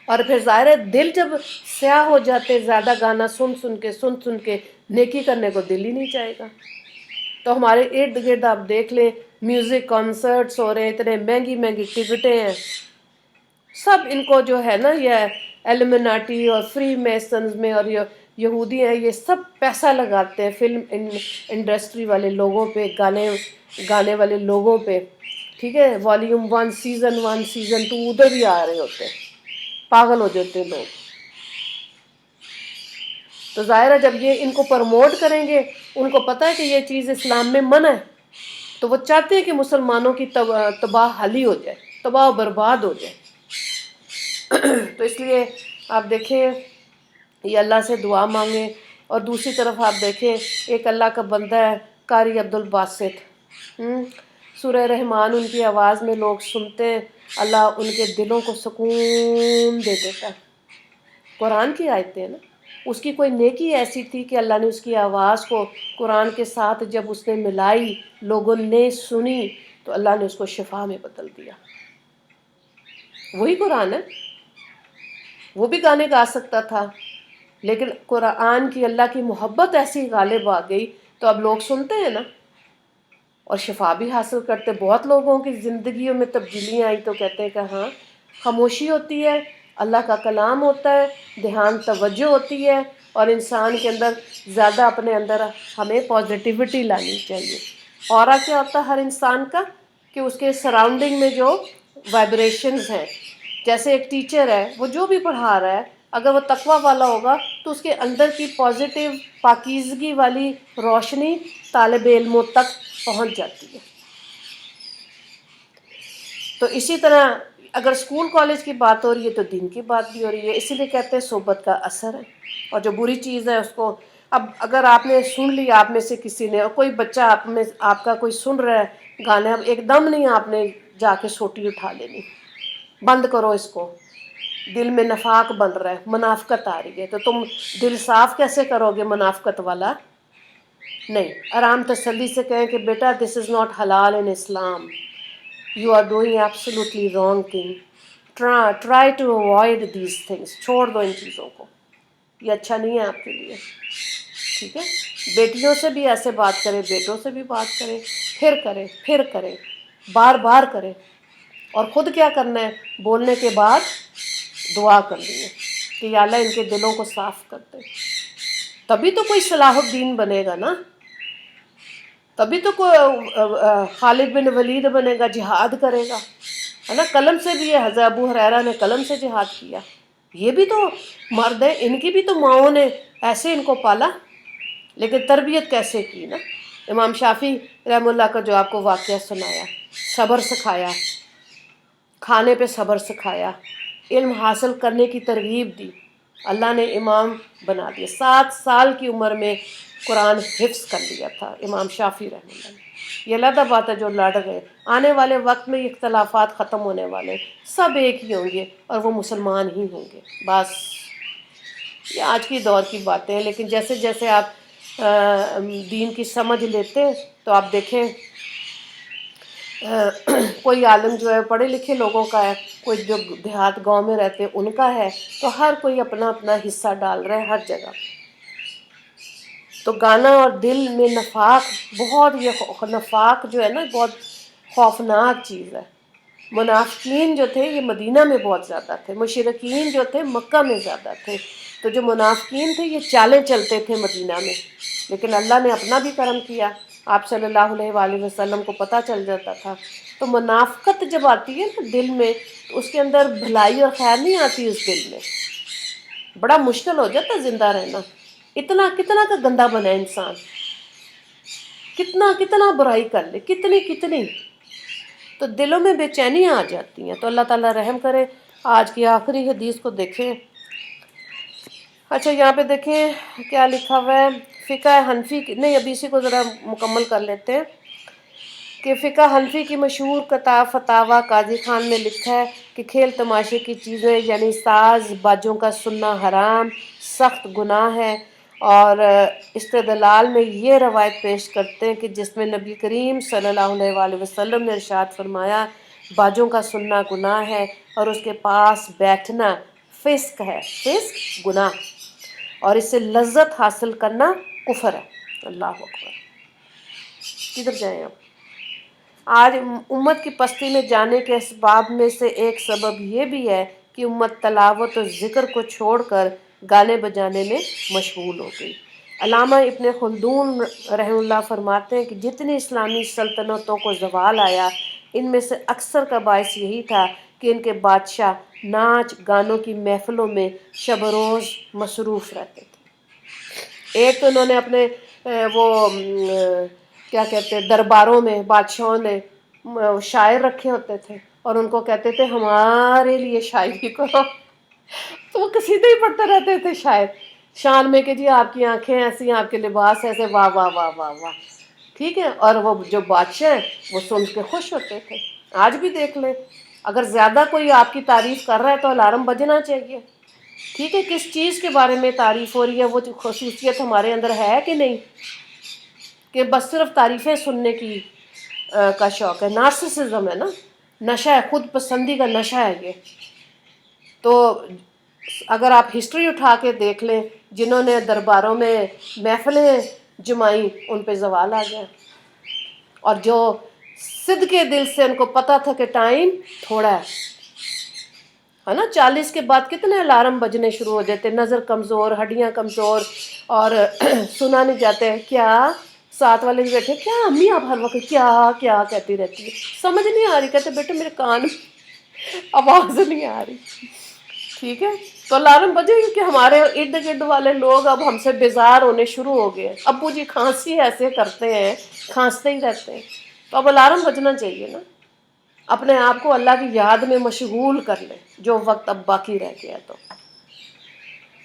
اور پھر ظاہر ہے دل جب سیاہ ہو جاتے، زیادہ گانا سن سن کے نیکی کرنے کو دل ہی نہیں چاہے گا۔ تو ہمارے ارد گرد آپ دیکھ لیں، میوزک کانسرٹس ہو رہے ہیں، اتنے مہنگی مہنگی ٹکٹیں ہیں، سب ان کو جو ہے نا یہ ایلومیناٹی اور فری میسنز میں اور یہودی ہیں، یہ سب پیسہ لگاتے ہیں فلم انڈسٹری والے لوگوں پہ، گانے والے لوگوں پہ، ٹھیک ہے، والیوم 1 سیزن 1 سیزن 2 ادھر بھی آ رہے ہوتے ہیں، پاگل ہو جاتے ہیں لوگ۔ تو ظاہر ہے جب یہ ان کو پروموٹ کریں گے، ان کو پتہ ہے کہ یہ چیز اسلام میں منع ہے، تو وہ چاہتے ہیں کہ مسلمانوں کی تباہ حالی ہو جائے، تباہ و برباد ہو جائے۔ تو اس لیے آپ دیکھیں، یہ اللہ سے دعا مانگیں۔ اور دوسری طرف آپ دیکھیں، ایک اللہ کا بندہ ہے قاری عبد الباسط، سورہ رحمان ان کی آواز میں لوگ سنتے ہیں، اللہ ان کے دلوں کو سکون دے دیتا ہے۔ قرآن کی آیتیں ہیں نا، اس کی کوئی نیکی ایسی تھی کہ اللہ نے اس کی آواز کو قرآن کے ساتھ جب اس نے ملائی، لوگوں نے سنی، تو اللہ نے اس کو شفا میں بدل دیا۔ وہی قرآن ہے، وہ بھی گانے گا سکتا تھا، لیکن قرآن کی اللہ کی محبت ایسی غالب آ گئی، تو اب لوگ سنتے ہیں نا اور شفا بھی حاصل کرتے۔ بہت لوگوں کی زندگیوں میں تبدیلیاں آئی تو کہتے ہیں کہ ہاں، خاموشی ہوتی ہے، اللہ کا کلام ہوتا ہے، دھیان توجہ ہوتی ہے، اور انسان کے اندر زیادہ اپنے اندر ہمیں پازیٹیوٹی لانی چاہیے۔ اورا کیا ہوتا ہے ہر انسان کا، کہ اس کے سراؤنڈنگ میں جو وائبریشنز ہیں، جیسے ایک ٹیچر ہے، وہ جو بھی پڑھا رہا ہے، اگر وہ تقویٰ والا ہوگا تو اس کے اندر کی پازیٹیو پاکیزگی والی روشنی طالب علموں تک پہنچ جاتی ہے۔ تو اسی طرح اگر اسکول کالج کی بات ہو رہی ہے تو دین کی بات بھی ہو رہی ہے، اسی لیے کہتے ہیں صحبت کا اثر ہے، اور جو بری چیز ہے اس کو، اب اگر آپ نے سن لیا، آپ میں سے کسی نے، اور کوئی بچہ آپ کا کوئی سن رہا ہے گانے، اب ایک دم نہیں آپ نے جا کے سوٹی اٹھا لینی، بند کرو اس کو، دل میں نفاق بن رہا ہے، منافقت آ رہی ہے، تو تم دل صاف کیسے کرو گے منافقت والا؟ نہیں، آرام تسلی سے کہیں کہ بیٹا دس از ناٹ حلال in Islam, you are doing absolutely wrong thing, try to avoid these things, چھوڑ دو ان چیزوں کو، یہ اچھا نہیں ہے آپ کے لیے، ٹھیک ہے۔ بیٹیوں سے بھی ایسے بات کریں، بیٹوں سے بھی بات کریں، پھر کریں، بار بار کریں، اور خود کیا کرنا ہے، بولنے کے بعد دعا کرنی ہے کہ یا اللہ ان کے دلوں کو صاف کر دے، تبھی تو کوئی صلاح الدین بنے گا نا، تبھی تو کوئی خالد بن ولید بنے گا، جہاد کرے گا، ہے نا۔ قلم سے بھی ہے، حضرت ابو ہریرہ نے قلم سے جہاد کیا، یہ بھی تو مرد ہیں، ان کی بھی تو ماؤں نے ایسے ان کو پالا، لیکن تربیت کیسے کی نا۔ امام شافعی رحمہ اللہ کا جو آپ کو واقعہ سنایا، صبر سکھایا، کھانے پہ صبر سکھایا، علم حاصل کرنے کی ترغیب دی، اللہ نے امام بنا دیا، 7 سال کی عمر میں قرآن حفظ کر لیا تھا امام شافعی رحمہ اللہ نے۔ یہ علیحدہ بات ہے جو لڑ گئے، آنے والے وقت میں یہ اختلافات ختم ہونے والے، سب ایک ہی ہوں گے اور وہ مسلمان ہی ہوں گے، بس یہ آج کی دور کی باتیں ہیں۔ لیکن جیسے جیسے آپ دین کی سمجھ لیتے ہیں تو آپ دیکھیں کوئی عالم جو ہے پڑھے لکھے لوگوں کا ہے، کوئی جو دیہات گاؤں میں رہتے ہیں ان کا ہے، تو ہر کوئی اپنا اپنا حصہ ڈال رہا ہے ہر جگہ۔ تو گانا اور دل میں نفاق، بہت یہ نفاق جو ہے نا بہت خوفناک چیز ہے۔ منافقین جو تھے یہ مدینہ میں بہت زیادہ تھے، مشرکین جو تھے مکہ میں زیادہ تھے، تو جو منافقین تھے یہ چالیں چلتے تھے مدینہ میں، لیکن اللہ نے اپنا بھی کرم کیا، آپ صلی اللہ علیہ وآلہ وسلم کو پتہ چل جاتا تھا۔ تو منافقت جب آتی ہے نا دل میں، تو اس کے اندر بھلائی اور خیر نہیں آتی اس دل میں، بڑا مشکل ہو جاتا ہے زندہ رہنا. اتنا کتنا کا گندا بنا ہے انسان، کتنا کتنا برائی کر لے، کتنی کتنی، تو دلوں میں بے چینیاں آ جاتی ہیں. تو اللہ تعالیٰ رحم کرے. آج کی آخری حدیث کو دیکھیں. اچھا یہاں پہ دیکھیں کیا لکھا ہوا ہے. فقہ حنفی کی، نہیں ابھی اسی کو ذرا مکمل کر لیتے ہیں کہ فقہ حنفی کی مشہور کتاب فتاویٰ قاضی خان میں لکھا ہے کہ کھیل تماشے کی چیزیں یعنی ساز باجوں کا سننا حرام سخت گناہ ہے. اور استدلال میں یہ روایت پیش کرتے ہیں کہ جس میں نبی کریم صلی اللہ علیہ وآلہ وسلم نے ارشاد فرمایا باجوں کا سننا گناہ ہے اور اس کے پاس بیٹھنا فسق ہے، فسق گناہ، اور اس سے لذت حاصل کرنا کفر ہے. اللہ اکبر. کدھر جائیں اب. آج امت کی پستی میں جانے کے اسباب میں سے ایک سبب یہ بھی ہے کہ امت تلاوت و ذکر کو چھوڑ کر گانے بجانے میں مشغول ہو گئی. علامہ ابن خلدون رحمہ اللہ فرماتے ہیں کہ جتنی اسلامی سلطنتوں کو زوال آیا ان میں سے اکثر کا باعث یہی تھا کہ ان کے بادشاہ ناچ گانوں کی محفلوں میں شب و روز مصروف رہتے تھے. ایک تو انہوں نے اپنے وہ کیا کہتے ہیں درباروں میں بادشاہوں نے شاعر رکھے ہوتے تھے اور ان کو کہتے تھے ہمارے لیے شاعری کرو. تو وہ قصیدے ہی پڑھتے رہتے تھے شاعر شان میں کہ جی آپ کی آنکھیں ایسی، آپ کے لباس ایسے، واہ واہ واہ واہ واہ. ٹھیک ہے. اور وہ جو بادشاہ ہیں وہ سن کے خوش ہوتے تھے. آج بھی دیکھ لیں اگر زیادہ کوئی آپ کی تعریف کر رہا ہے تو الارم بجنا چاہیے. ٹھیک ہے. کس چیز کے بارے میں تعریف ہو رہی ہے، وہ خصوصیت ہمارے اندر ہے کہ نہیں کہ بس صرف تعریفیں سننے کی کا شوق ہے. نارسسزم ہے نا، نشہ ہے، خود پسندی کا نشہ ہے یہ. تو اگر آپ ہسٹری اٹھا کے دیکھ لیں جنہوں نے درباروں میں محفلیں جمائیں ان پہ زوال آ گیا. اور جو صدقے دل سے ان کو پتہ تھا کہ ٹائم تھوڑا ہے نا، 40 کے بعد کتنے الارم بجنے شروع ہو جاتے، نظر کمزور، ہڈیاں کمزور، اور سنا نہیں جاتے. کیا ساتھ والے بھی بیٹھے کیا امی آپ ہر وقت کیا کیا کہتی رہتی ہے، سمجھ نہیں آ رہی. کہتے بیٹے میرے کان آواز نہیں آ رہی. ٹھیک ہے. تو الارم بجے کیونکہ ہمارے ارد گرد والے لوگ اب ہم سے بیزار ہونے شروع ہو گئے. ابو جی کھانسی ایسے کرتے ہیں، کھانستے ہی رہتے ہیں. تو اب الارم بجنا چاہیے نا. اپنے آپ کو اللہ کی یاد میں مشغول کر لیں جو وقت اب باقی رہ گیا. تو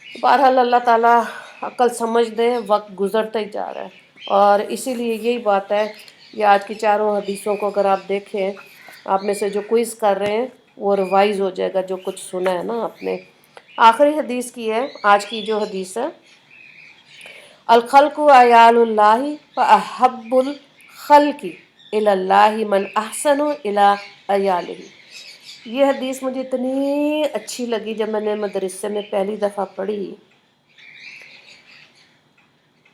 بہرحال اللہ تعالیٰ عقل سمجھ دے. وقت گزرتا ہی جا رہا ہے اور اسی لیے یہی بات ہے یہ آج کی چاروں حدیثوں کو اگر آپ دیکھیں، آپ میں سے جو کوئز کر رہے ہیں وہ ریوائز ہو جائے گا جو کچھ سنا ہے نا آپ نے. آخری حدیث کی ہے آج کی جو حدیث ہے، الخلق عیال اللہ فاحب الخلق الی اللہ من احسن الی عیالہ. یہ حدیث مجھے اتنی اچھی لگی جب میں نے مدرسے میں پہلی دفعہ پڑھی.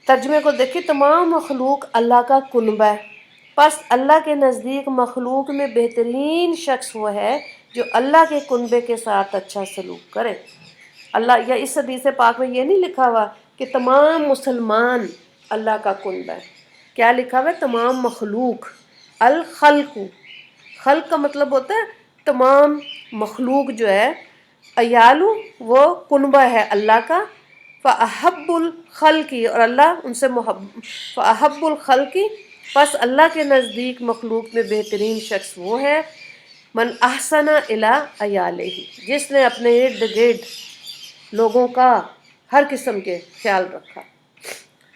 ترجمے کو دیکھیں، تمام مخلوق اللہ کا کنبہ ہے، پس اللہ کے نزدیک مخلوق میں بہترین شخص وہ ہے جو اللہ کے کنبے کے ساتھ اچھا سلوک کرے. اللہ یا اس حدیث پاک میں یہ نہیں لکھا ہوا کہ تمام مسلمان اللہ کا کنبہ ہے. کیا لکھا ہوا ہے؟ تمام مخلوق. الخلق، خلق کا مطلب ہوتا ہے تمام مخلوق جو ہے. عیالو وہ کنبہ ہے اللہ کا. فاحب الخلقی اور اللہ ان سے فاحب الخلقی پس اللہ کے نزدیک مخلوق میں بہترین شخص وہ ہے من احسن الی عیالہ جس نے اپنے ارد گرد لوگوں کا ہر قسم کے خیال رکھا.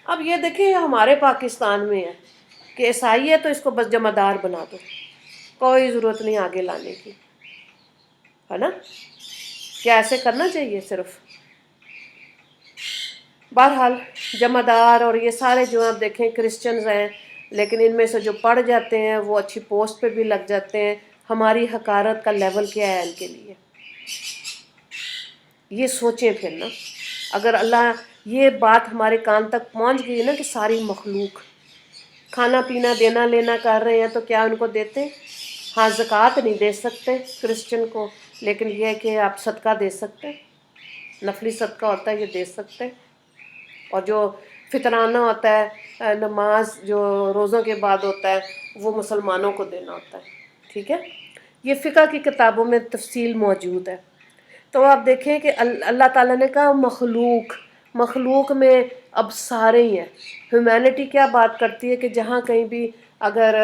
اب یہ دیکھیں ہمارے پاکستان میں ہے کہ عیسائی ہے تو اس کو بس جمع دار بنا دو، کوئی ضرورت نہیں آگے لانے کی، ہے نا. کیا ایسے کرنا چاہیے صرف؟ بہرحال جمع دار اور یہ سارے جو آپ دیکھیں کرسچنز ہیں لیکن ان میں سے جو پڑھ جاتے ہیں وہ اچھی پوسٹ پہ بھی لگ جاتے ہیں. ہماری حقارت کا لیول کیا ہے ان کے لیے، یہ سوچیں پھر نا. اگر اللہ یہ بات ہمارے کان تک پہنچ گئی نا کہ ساری مخلوق کھانا پینا دینا لینا کر رہے ہیں تو کیا ان کو دیتے؟ ہاں زکوٰۃ نہیں دے سکتے کرسچن کو، لیکن یہ ہے کہ آپ صدقہ دے سکتے، نفلی صدقہ ہوتا ہے یہ دے سکتے. اور جو فطرانہ ہوتا ہے نماز جو روزوں کے بعد ہوتا ہے وہ مسلمانوں کو دینا ہوتا ہے. ٹھیک ہے. یہ فقہ کی کتابوں میں تفصیل موجود ہے. تو آپ دیکھیں کہ اللہ تعالیٰ نے کہا مخلوق میں اب سارے ہی ہیں. ہیومینٹی کیا بات کرتی ہے کہ جہاں کہیں بھی اگر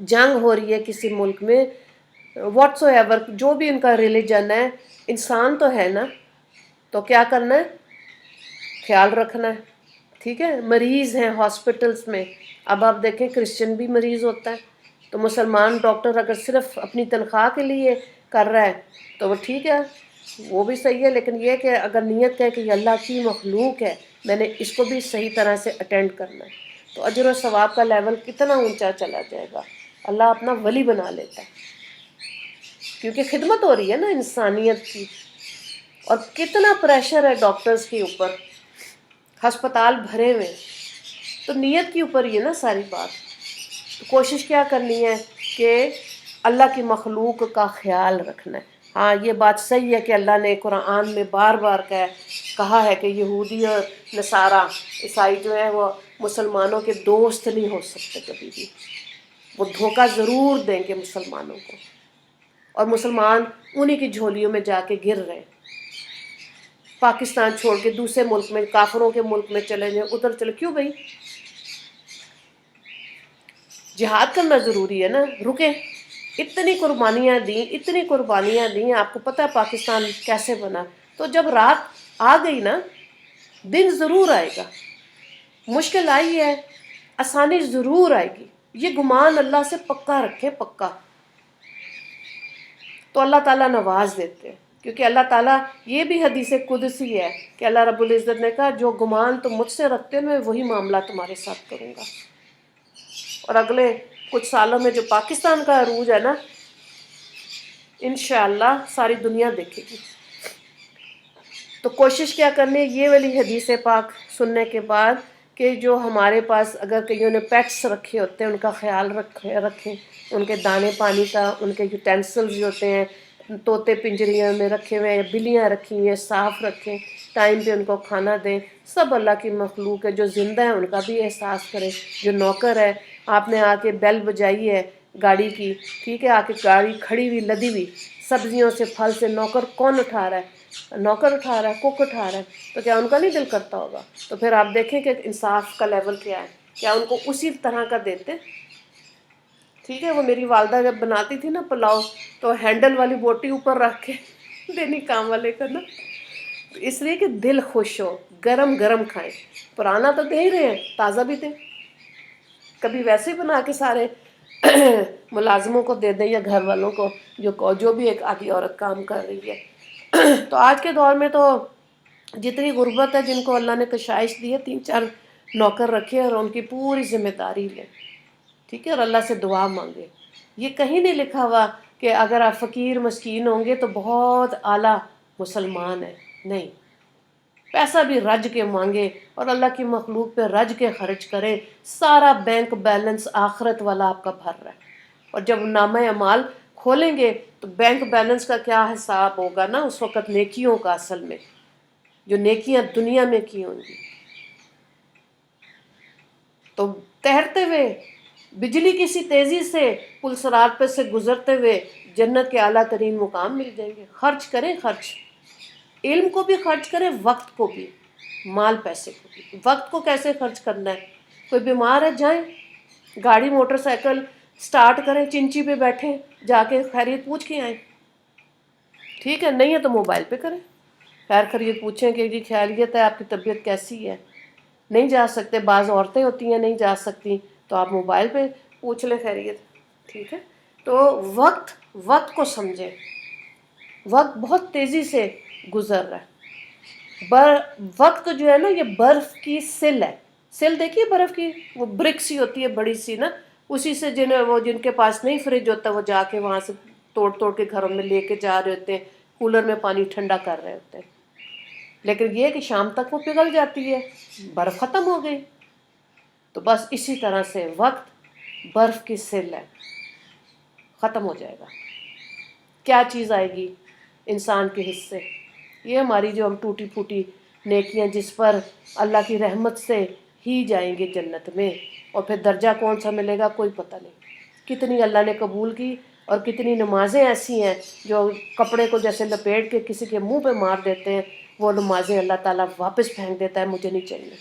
جنگ ہو رہی ہے کسی ملک میں، واٹس ایور جو بھی ان کا ریلیجن ہے، انسان تو ہے نا، تو کیا کرنا ہے؟ خیال رکھنا ہے. ٹھیک ہے، مریض ہیں ہاسپٹلس میں، اب آپ دیکھیں کرسچن بھی مریض ہوتا ہے، تو مسلمان ڈاکٹر اگر صرف اپنی تنخواہ کے لیے کر رہا ہے تو وہ ٹھیک ہے، وہ بھی صحیح ہے، لیکن یہ کہ اگر نیت ہے کہ یہ اللہ کی مخلوق ہے، میں نے اس کو بھی صحیح طرح سے اٹینڈ کرنا ہے، تو اجر و ثواب کا لیول کتنا اونچا چلا جائے گا. اللہ اپنا ولی بنا لیتا ہے، کیونکہ خدمت ہو رہی ہے نا انسانیت کی. اور کتنا پریشر ہے ڈاکٹرز کے اوپر، ہسپتال بھرے ہوئے، تو نیت کے اوپر ہی ہے نا ساری بات. تو کوشش کیا کرنی ہے کہ اللہ کی مخلوق کا خیال رکھنا ہے. ہاں یہ بات صحیح ہے کہ اللہ نے قرآن میں بار بار کہا ہے کہ یہودی اور نصارہ عیسائی جو ہے وہ مسلمانوں کے دوست نہیں ہو سکتے کبھی بھی. وہ دھوکہ ضرور دیں گے مسلمانوں کو، اور مسلمان انہی کی جھولیوں میں جا کے گر رہے. پاکستان چھوڑ کے دوسرے ملک میں، کافروں کے ملک میں چلے جائیں، ادھر چلے. کیوں بھائی؟ جہاد کرنا ضروری ہے نا، رکے. اتنی قربانیاں دیں. آپ کو پتہ ہے پاکستان کیسے بنا؟ تو جب رات آ گئی نا، دن ضرور آئے گا. مشکل آئی ہے، آسانی ضرور آئے گی. یہ گمان اللہ سے پکا رکھے، پکا. تو اللہ تعالیٰ نواز دیتے ہیں، کیونکہ اللہ تعالیٰ، یہ بھی حدیث قدسی ہے کہ اللہ رب العزت نے کہا جو گمان تم مجھ سے رکھتے ہو میں وہی معاملہ تمہارے ساتھ کروں گا. اور اگلے کچھ سالوں میں جو پاکستان کا عروج ہے نا، انشاءاللہ ساری دنیا دیکھے گی. تو کوشش کیا کرنی ہے یہ والی حدیث پاک سننے کے بعد کہ جو ہمارے پاس اگر کئیوں نے پیٹس رکھے ہوتے ہیں ان کا خیال رکھیں، ان کے دانے پانی کا، ان کے یوٹینسلز جو ہوتے ہیں، طوطے پنجریوں میں رکھے ہوئے ہیں، بلیاں رکھی ہیں، صاف رکھیں، ٹائم پہ ان کو کھانا دیں. سب اللہ کی مخلوق ہے، جو زندہ ہے ان کا بھی احساس کریں. جو نوکر ہے، آپ نے آ کے بیل بجائی ہے گاڑی کی، ٹھیک ہے، آ کے گاڑی کھڑی ہوئی لدی ہوئی سبزیوں سے پھل سے، نوکر کون اٹھا رہا ہے؟ نوکر اٹھا رہا ہے، کوک اٹھا رہا ہے. تو کیا ان کا نہیں دل کرتا ہوگا؟ تو پھر آپ دیکھیں کہ انصاف کا لیول کیا ہے. کیا ان کو اسی طرح کا دیتے؟ ٹھیک ہے، وہ میری والدہ جب بناتی تھی نا پلاؤ، تو ہینڈل والی بوٹی اوپر رکھ کے دینی کام والے کا نا، اس لیے کہ دل خوش ہو. گرم گرم کھائیں، پرانا تو دے ہی رہے ہیں، تازہ بھی دیں. کبھی ویسے ہی بنا کے سارے ملازموں کو دے دیں یا گھر والوں کو، جو بھی ایک آدھی عورت کام کر رہی ہے. تو آج کے دور میں تو جتنی غربت ہے، جن کو اللہ نے کشائش دی ہے، 3-4 نوکر رکھے اور ان کی پوری ذمہ داری لیں. ٹھیک ہے، اور اللہ سے دعا مانگے. یہ کہیں نہیں لکھا ہوا کہ اگر آپ فقیر مسکین ہوں گے تو بہت اعلیٰ مسلمان ہیں. نہیں، پیسہ بھی رج کے مانگے اور اللہ کی مخلوق پہ رج کے خرچ کرے. سارا بینک بیلنس آخرت والا آپ کا بھر رہا ہے. اور جب نامہ اعمال کھولیں گے تو بینک بیلنس کا کیا حساب ہوگا نا اس وقت، نیکیوں کا. اصل میں جو نیکیاں دنیا میں کی ہوں گی، تو تیرتے ہوئے بجلی کی سی تیزی سے پل صراط پہ سے گزرتے ہوئے جنت کے اعلیٰ ترین مقام مل جائیں گے. خرچ کریں، خرچ علم کو بھی خرچ کریں، وقت کو بھی، مال پیسے کو بھی. وقت کو کیسے خرچ کرنا ہے؟ کوئی بیمار ہے، جائیں گاڑی موٹر سائیکل سٹارٹ کریں، چنچی پہ بیٹھیں، جا کے خیریت پوچھ کے آئیں. ٹھیک ہے، نہیں ہے تو موبائل پہ کریں، خیر خیریت پوچھیں کہ جی خیریت ہے، آپ کی طبیعت کیسی ہے. نہیں جا سکتے، بعض عورتیں ہوتی ہیں نہیں جا سکتی، تو آپ موبائل پہ پوچھ لیں خیریت. ٹھیک ہے، تو وقت کو سمجھیں. وقت بہت تیزی سے گزر رہا ہے. وقت جو ہے نا یہ برف کی سل ہے. سل دیکھیے برف کی، وہ برک سی ہوتی ہے بڑی سی نا، اسی سے جن کے پاس نہیں فریج ہوتا وہ جا کے وہاں سے توڑ کے گھروں میں لے کے جا رہے ہوتے ہیں، کولر میں پانی ٹھنڈا کر رہے ہوتے ہیں. لیکن یہ کہ شام تک وہ پگھل جاتی ہے، برف ختم ہو گئی. تو بس اسی طرح سے وقت برف کی سل ہے، ختم ہو جائے گا. کیا چیز آئے گی انسان کے حصے؟ یہ ہماری جو ہم ٹوٹی پھوٹی نیکیاں، جس پر اللہ کی رحمت سے ہی جائیں گے جنت میں. اور پھر درجہ کون سا ملے گا کوئی پتہ نہیں. کتنی اللہ نے قبول کی اور کتنی نمازیں ایسی ہیں جو کپڑے کو جیسے لپیٹ کے کسی کے منہ پہ مار دیتے ہیں، وہ نمازیں اللہ تعالیٰ واپس پھینک دیتا ہے، مجھے نہیں چاہیے۔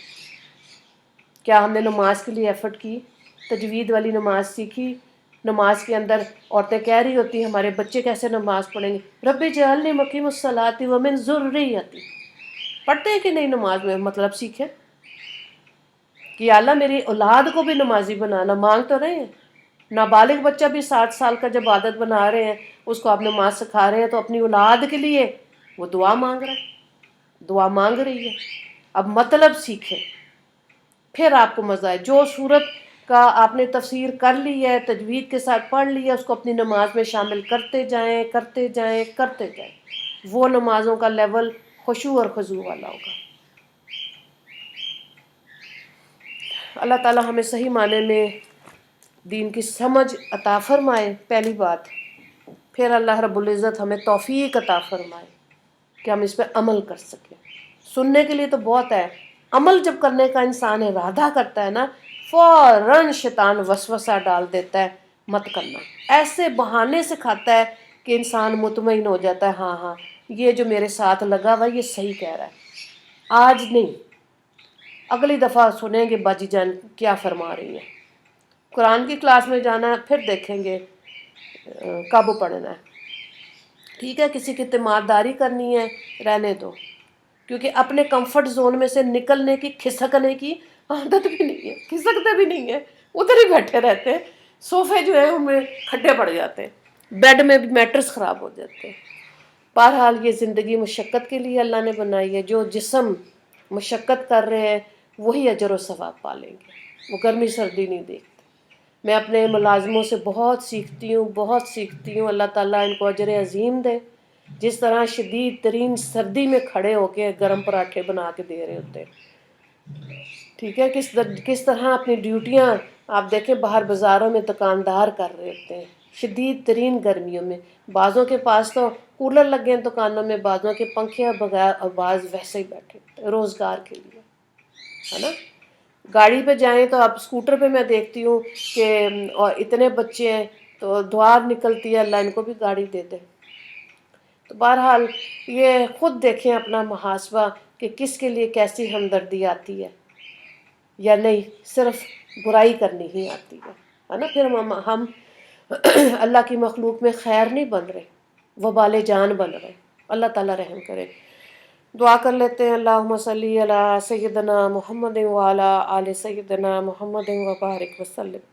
کیا ہم نے نماز کے لیے ایفرٹ کی؟ تجوید والی نماز سیکھی؟ نماز کے اندر عورتیں کہہ رہی ہوتی ہیں ہمارے بچے کیسے نماز پڑھیں گے، رب اجعلنی مقیم الصلاۃ ومن ذریتی، پڑھتے ہیں کہ نہیں نماز میں؟ مطلب سیکھیں کہ یا اللہ میری اولاد کو بھی نمازی بنانا، مانگ تو رہے ہیں۔ نابالغ بچہ بھی 7 سال کا جب عادت بنا رہے ہیں، اس کو آپ نماز سکھا رہے ہیں، تو اپنی اولاد کے لیے وہ دعا مانگ رہا ہے، دعا مانگ رہی ہے۔ اب مطلب سیکھیں، پھر آپ کو مزہ آئے۔ جو صورت کا آپ نے تفسیر کر لی ہے، تجوید کے ساتھ پڑھ لی ہے، اس کو اپنی نماز میں شامل کرتے جائیں کرتے جائیں کرتے جائیں، وہ نمازوں کا لیول خشوع اور خضوع والا ہوگا۔ اللہ تعالیٰ ہمیں صحیح معنی میں دین کی سمجھ عطا فرمائے، پہلی بات۔ پھر اللہ رب العزت ہمیں توفیق عطا فرمائے کہ ہم اس پہ عمل کر سکیں۔ سننے کے لیے تو بہت ہے، عمل جب کرنے کا انسان ارادہ کرتا ہے نا، فوراً شیطان وسوسہ ڈال دیتا ہے مت کرنا، ایسے بہانے سے کھاتا ہے کہ انسان مطمئن ہو جاتا ہے، ہاں ہاں یہ جو میرے ساتھ لگا ہوا یہ صحیح کہہ رہا ہے، آج نہیں اگلی دفعہ سنیں گے باجی جان کیا فرما رہی ہیں۔ قرآن کی کلاس میں جانا ہے، پھر دیکھیں گے کب پڑھنا ہے۔ ٹھیک ہے، کسی کی تیمارداری کرنی ہے رہنے دو، کیونکہ اپنے کمفرٹ زون میں سے نکلنے کی، کھسکنے کی عادت بھی نہیں ہے، کھسکتے بھی نہیں ہے، ادھر ہی بیٹھے رہتے ہیں، صوفے جو ہے ان میں کھڈے پڑ جاتے ہیں، بیڈ میں بھی میٹرس خراب ہو جاتے ہیں۔ بہرحال یہ زندگی مشقت کے لیے اللہ نے بنائی ہے، جو جسم مشقت کر رہے ہیں وہی اجر و ثواب پالیں گے، وہ گرمی سردی نہیں دیکھتے۔ میں اپنے ملازموں سے بہت سیکھتی ہوں، بہت سیکھتی ہوں، اللہ تعالیٰ ان کو اجر عظیم دے۔ جس طرح شدید ترین سردی میں کھڑے ہو کے گرم پراٹھے بنا کے دے رہے ہوتے ہیں، ٹھیک ہے، کس طرح اپنی ڈیوٹیاں آپ دیکھیں باہر بازاروں میں دکاندار کر رہے ہوتے ہیں شدید ترین گرمیوں میں۔ بعضوں کے پاس تو کولر لگے ہیں دکانوں میں، بعضوں کے پنکھے بغیر، اور بعض ویسے ہی بیٹھے ہوتے ہیں روزگار کے لیے، ہے نا۔ گاڑی پہ جائیں تو اب اسکوٹر پہ میں دیکھتی ہوں کہ اور اتنے بچے ہیں تو دعا نکلتی ہے اللہ ان کو بھی گاڑی دے دے۔ تو بہرحال یہ خود دیکھیں اپنا محاسبہ کہ کس کے لیے کیسی ہمدردی آتی ہے یا نہیں، صرف برائی کرنی ہی آتی ہے نا۔ پھر ہم اللہ کی مخلوق میں خیر نہیں بن رہے، وبال جان بن رہے۔ اللہ تعالیٰ رحم کرے۔ دعا کر لیتے ہیں، اللہم صلی علی سیدنا محمد وعلی آل سیدنا محمد وبارک وسلم،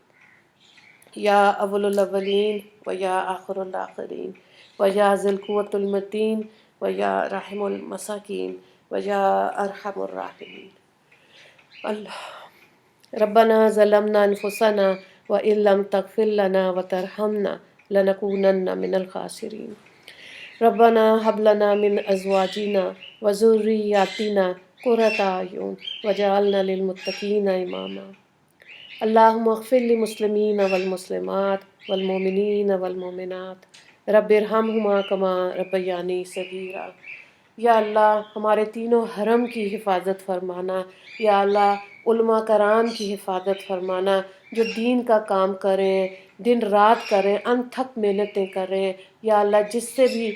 یا اول الاولین و یا آخر الآخرین و یا ذی القوۃ المتین و یا رحم المساکین و یا ارحم الراحمین۔ اللہ ربنا ظلمنا انفسنا وان لم تغفر لنا وترحمنا لنکونن من الخاسرین۔ ربنا هب لنا من ازواجنا وذریاتنا قرۃ اعین وجعلنا للمتقین اماما۔ اللہم اغفر للمسلمین والمسلمات والمؤمنین والمؤمنات رب ارحمہما کما ربیانی صغیرا۔ یا اللہ ہمارے تینوں حرم کی حفاظت فرمانا، یا اللہ علماء کرام کی حفاظت فرمانا جو دین کا کام کریں، دن رات کریں، انتھک محنتیں کریں۔ یا اللہ جس سے بھی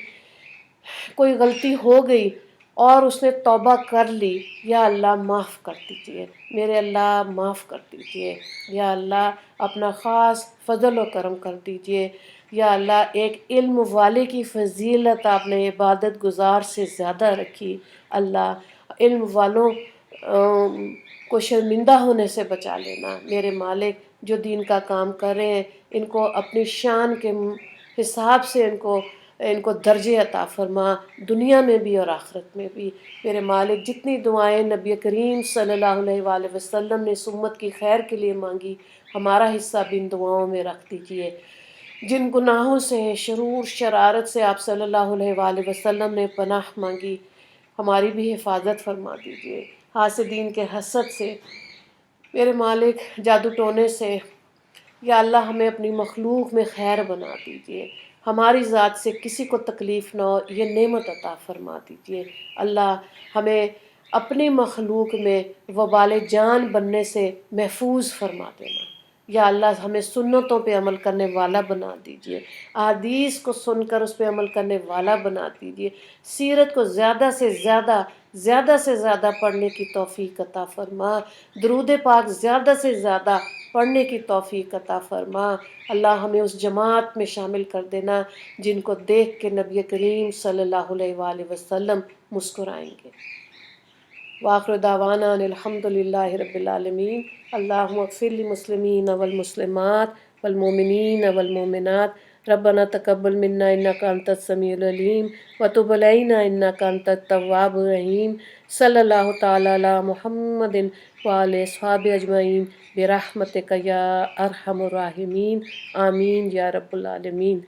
کوئی غلطی ہو گئی اور اس نے توبہ کر لی، یا اللہ معاف کر دیجئے، میرے اللہ معاف کر دیجئے۔ یا اللہ اپنا خاص فضل و کرم کر دیجئے۔ یا اللہ ایک علم والے کی فضیلت آپ نے عبادت گزار سے زیادہ رکھی، اللہ علم والوں کو شرمندہ ہونے سے بچا لینا میرے مالک۔ جو دین کا کام کر رہے ہیں ان کو اپنی شان کے حساب سے ان کو درجے عطا فرما، دنیا میں بھی اور آخرت میں بھی میرے مالک۔ جتنی دعائیں نبی کریم صلی اللہ علیہ وآلہ وسلم نے اس امت کی خیر کے لیے مانگی، ہمارا حصہ بھی ان دعاؤں میں رکھ دیجئے۔ جن گناہوں سے، شرور شرارت سے آپ صلی اللہ علیہ وآلہ وسلم نے پناہ مانگی، ہماری بھی حفاظت فرما دیجئے۔ حاسدین کے حسد سے میرے مالک، جادو ٹونے سے، یا اللہ ہمیں اپنی مخلوق میں خیر بنا دیجئے، ہماری ذات سے کسی کو تکلیف نہ ہو، یہ نعمت عطا فرما دیجئے۔ اللہ ہمیں اپنی مخلوق میں وبال جان بننے سے محفوظ فرما دینا۔ یا اللہ ہمیں سنتوں پہ عمل کرنے والا بنا دیجیے، احادیث کو سن کر اس پہ عمل کرنے والا بنا دیجیے، سیرت کو زیادہ سے زیادہ پڑھنے کی توفیق عطا فرما، درود پاک زیادہ سے زیادہ پڑھنے کی توفیق عطا فرما۔ اللہ ہمیں اس جماعت میں شامل کر دینا جن کو دیکھ کے نبی کریم صلی اللہ علیہ وآلہ وسلم مسکرائیں گے۔ وآخر دعوانا ان الحمد للہ رب العالمین۔ اللہم اغفر للمسلمین والمسلمات والمؤمنین والمؤمنات، ربنا تقبل منا انک انت السمیع العلیم وتب علینا انک انت التواب الرحیم۔ صلی اللہ تعالی علی محمد وآلہ اصحابہ اجمعین برحمتک یا ارحم الراحمین، آمین یا رب العالمین۔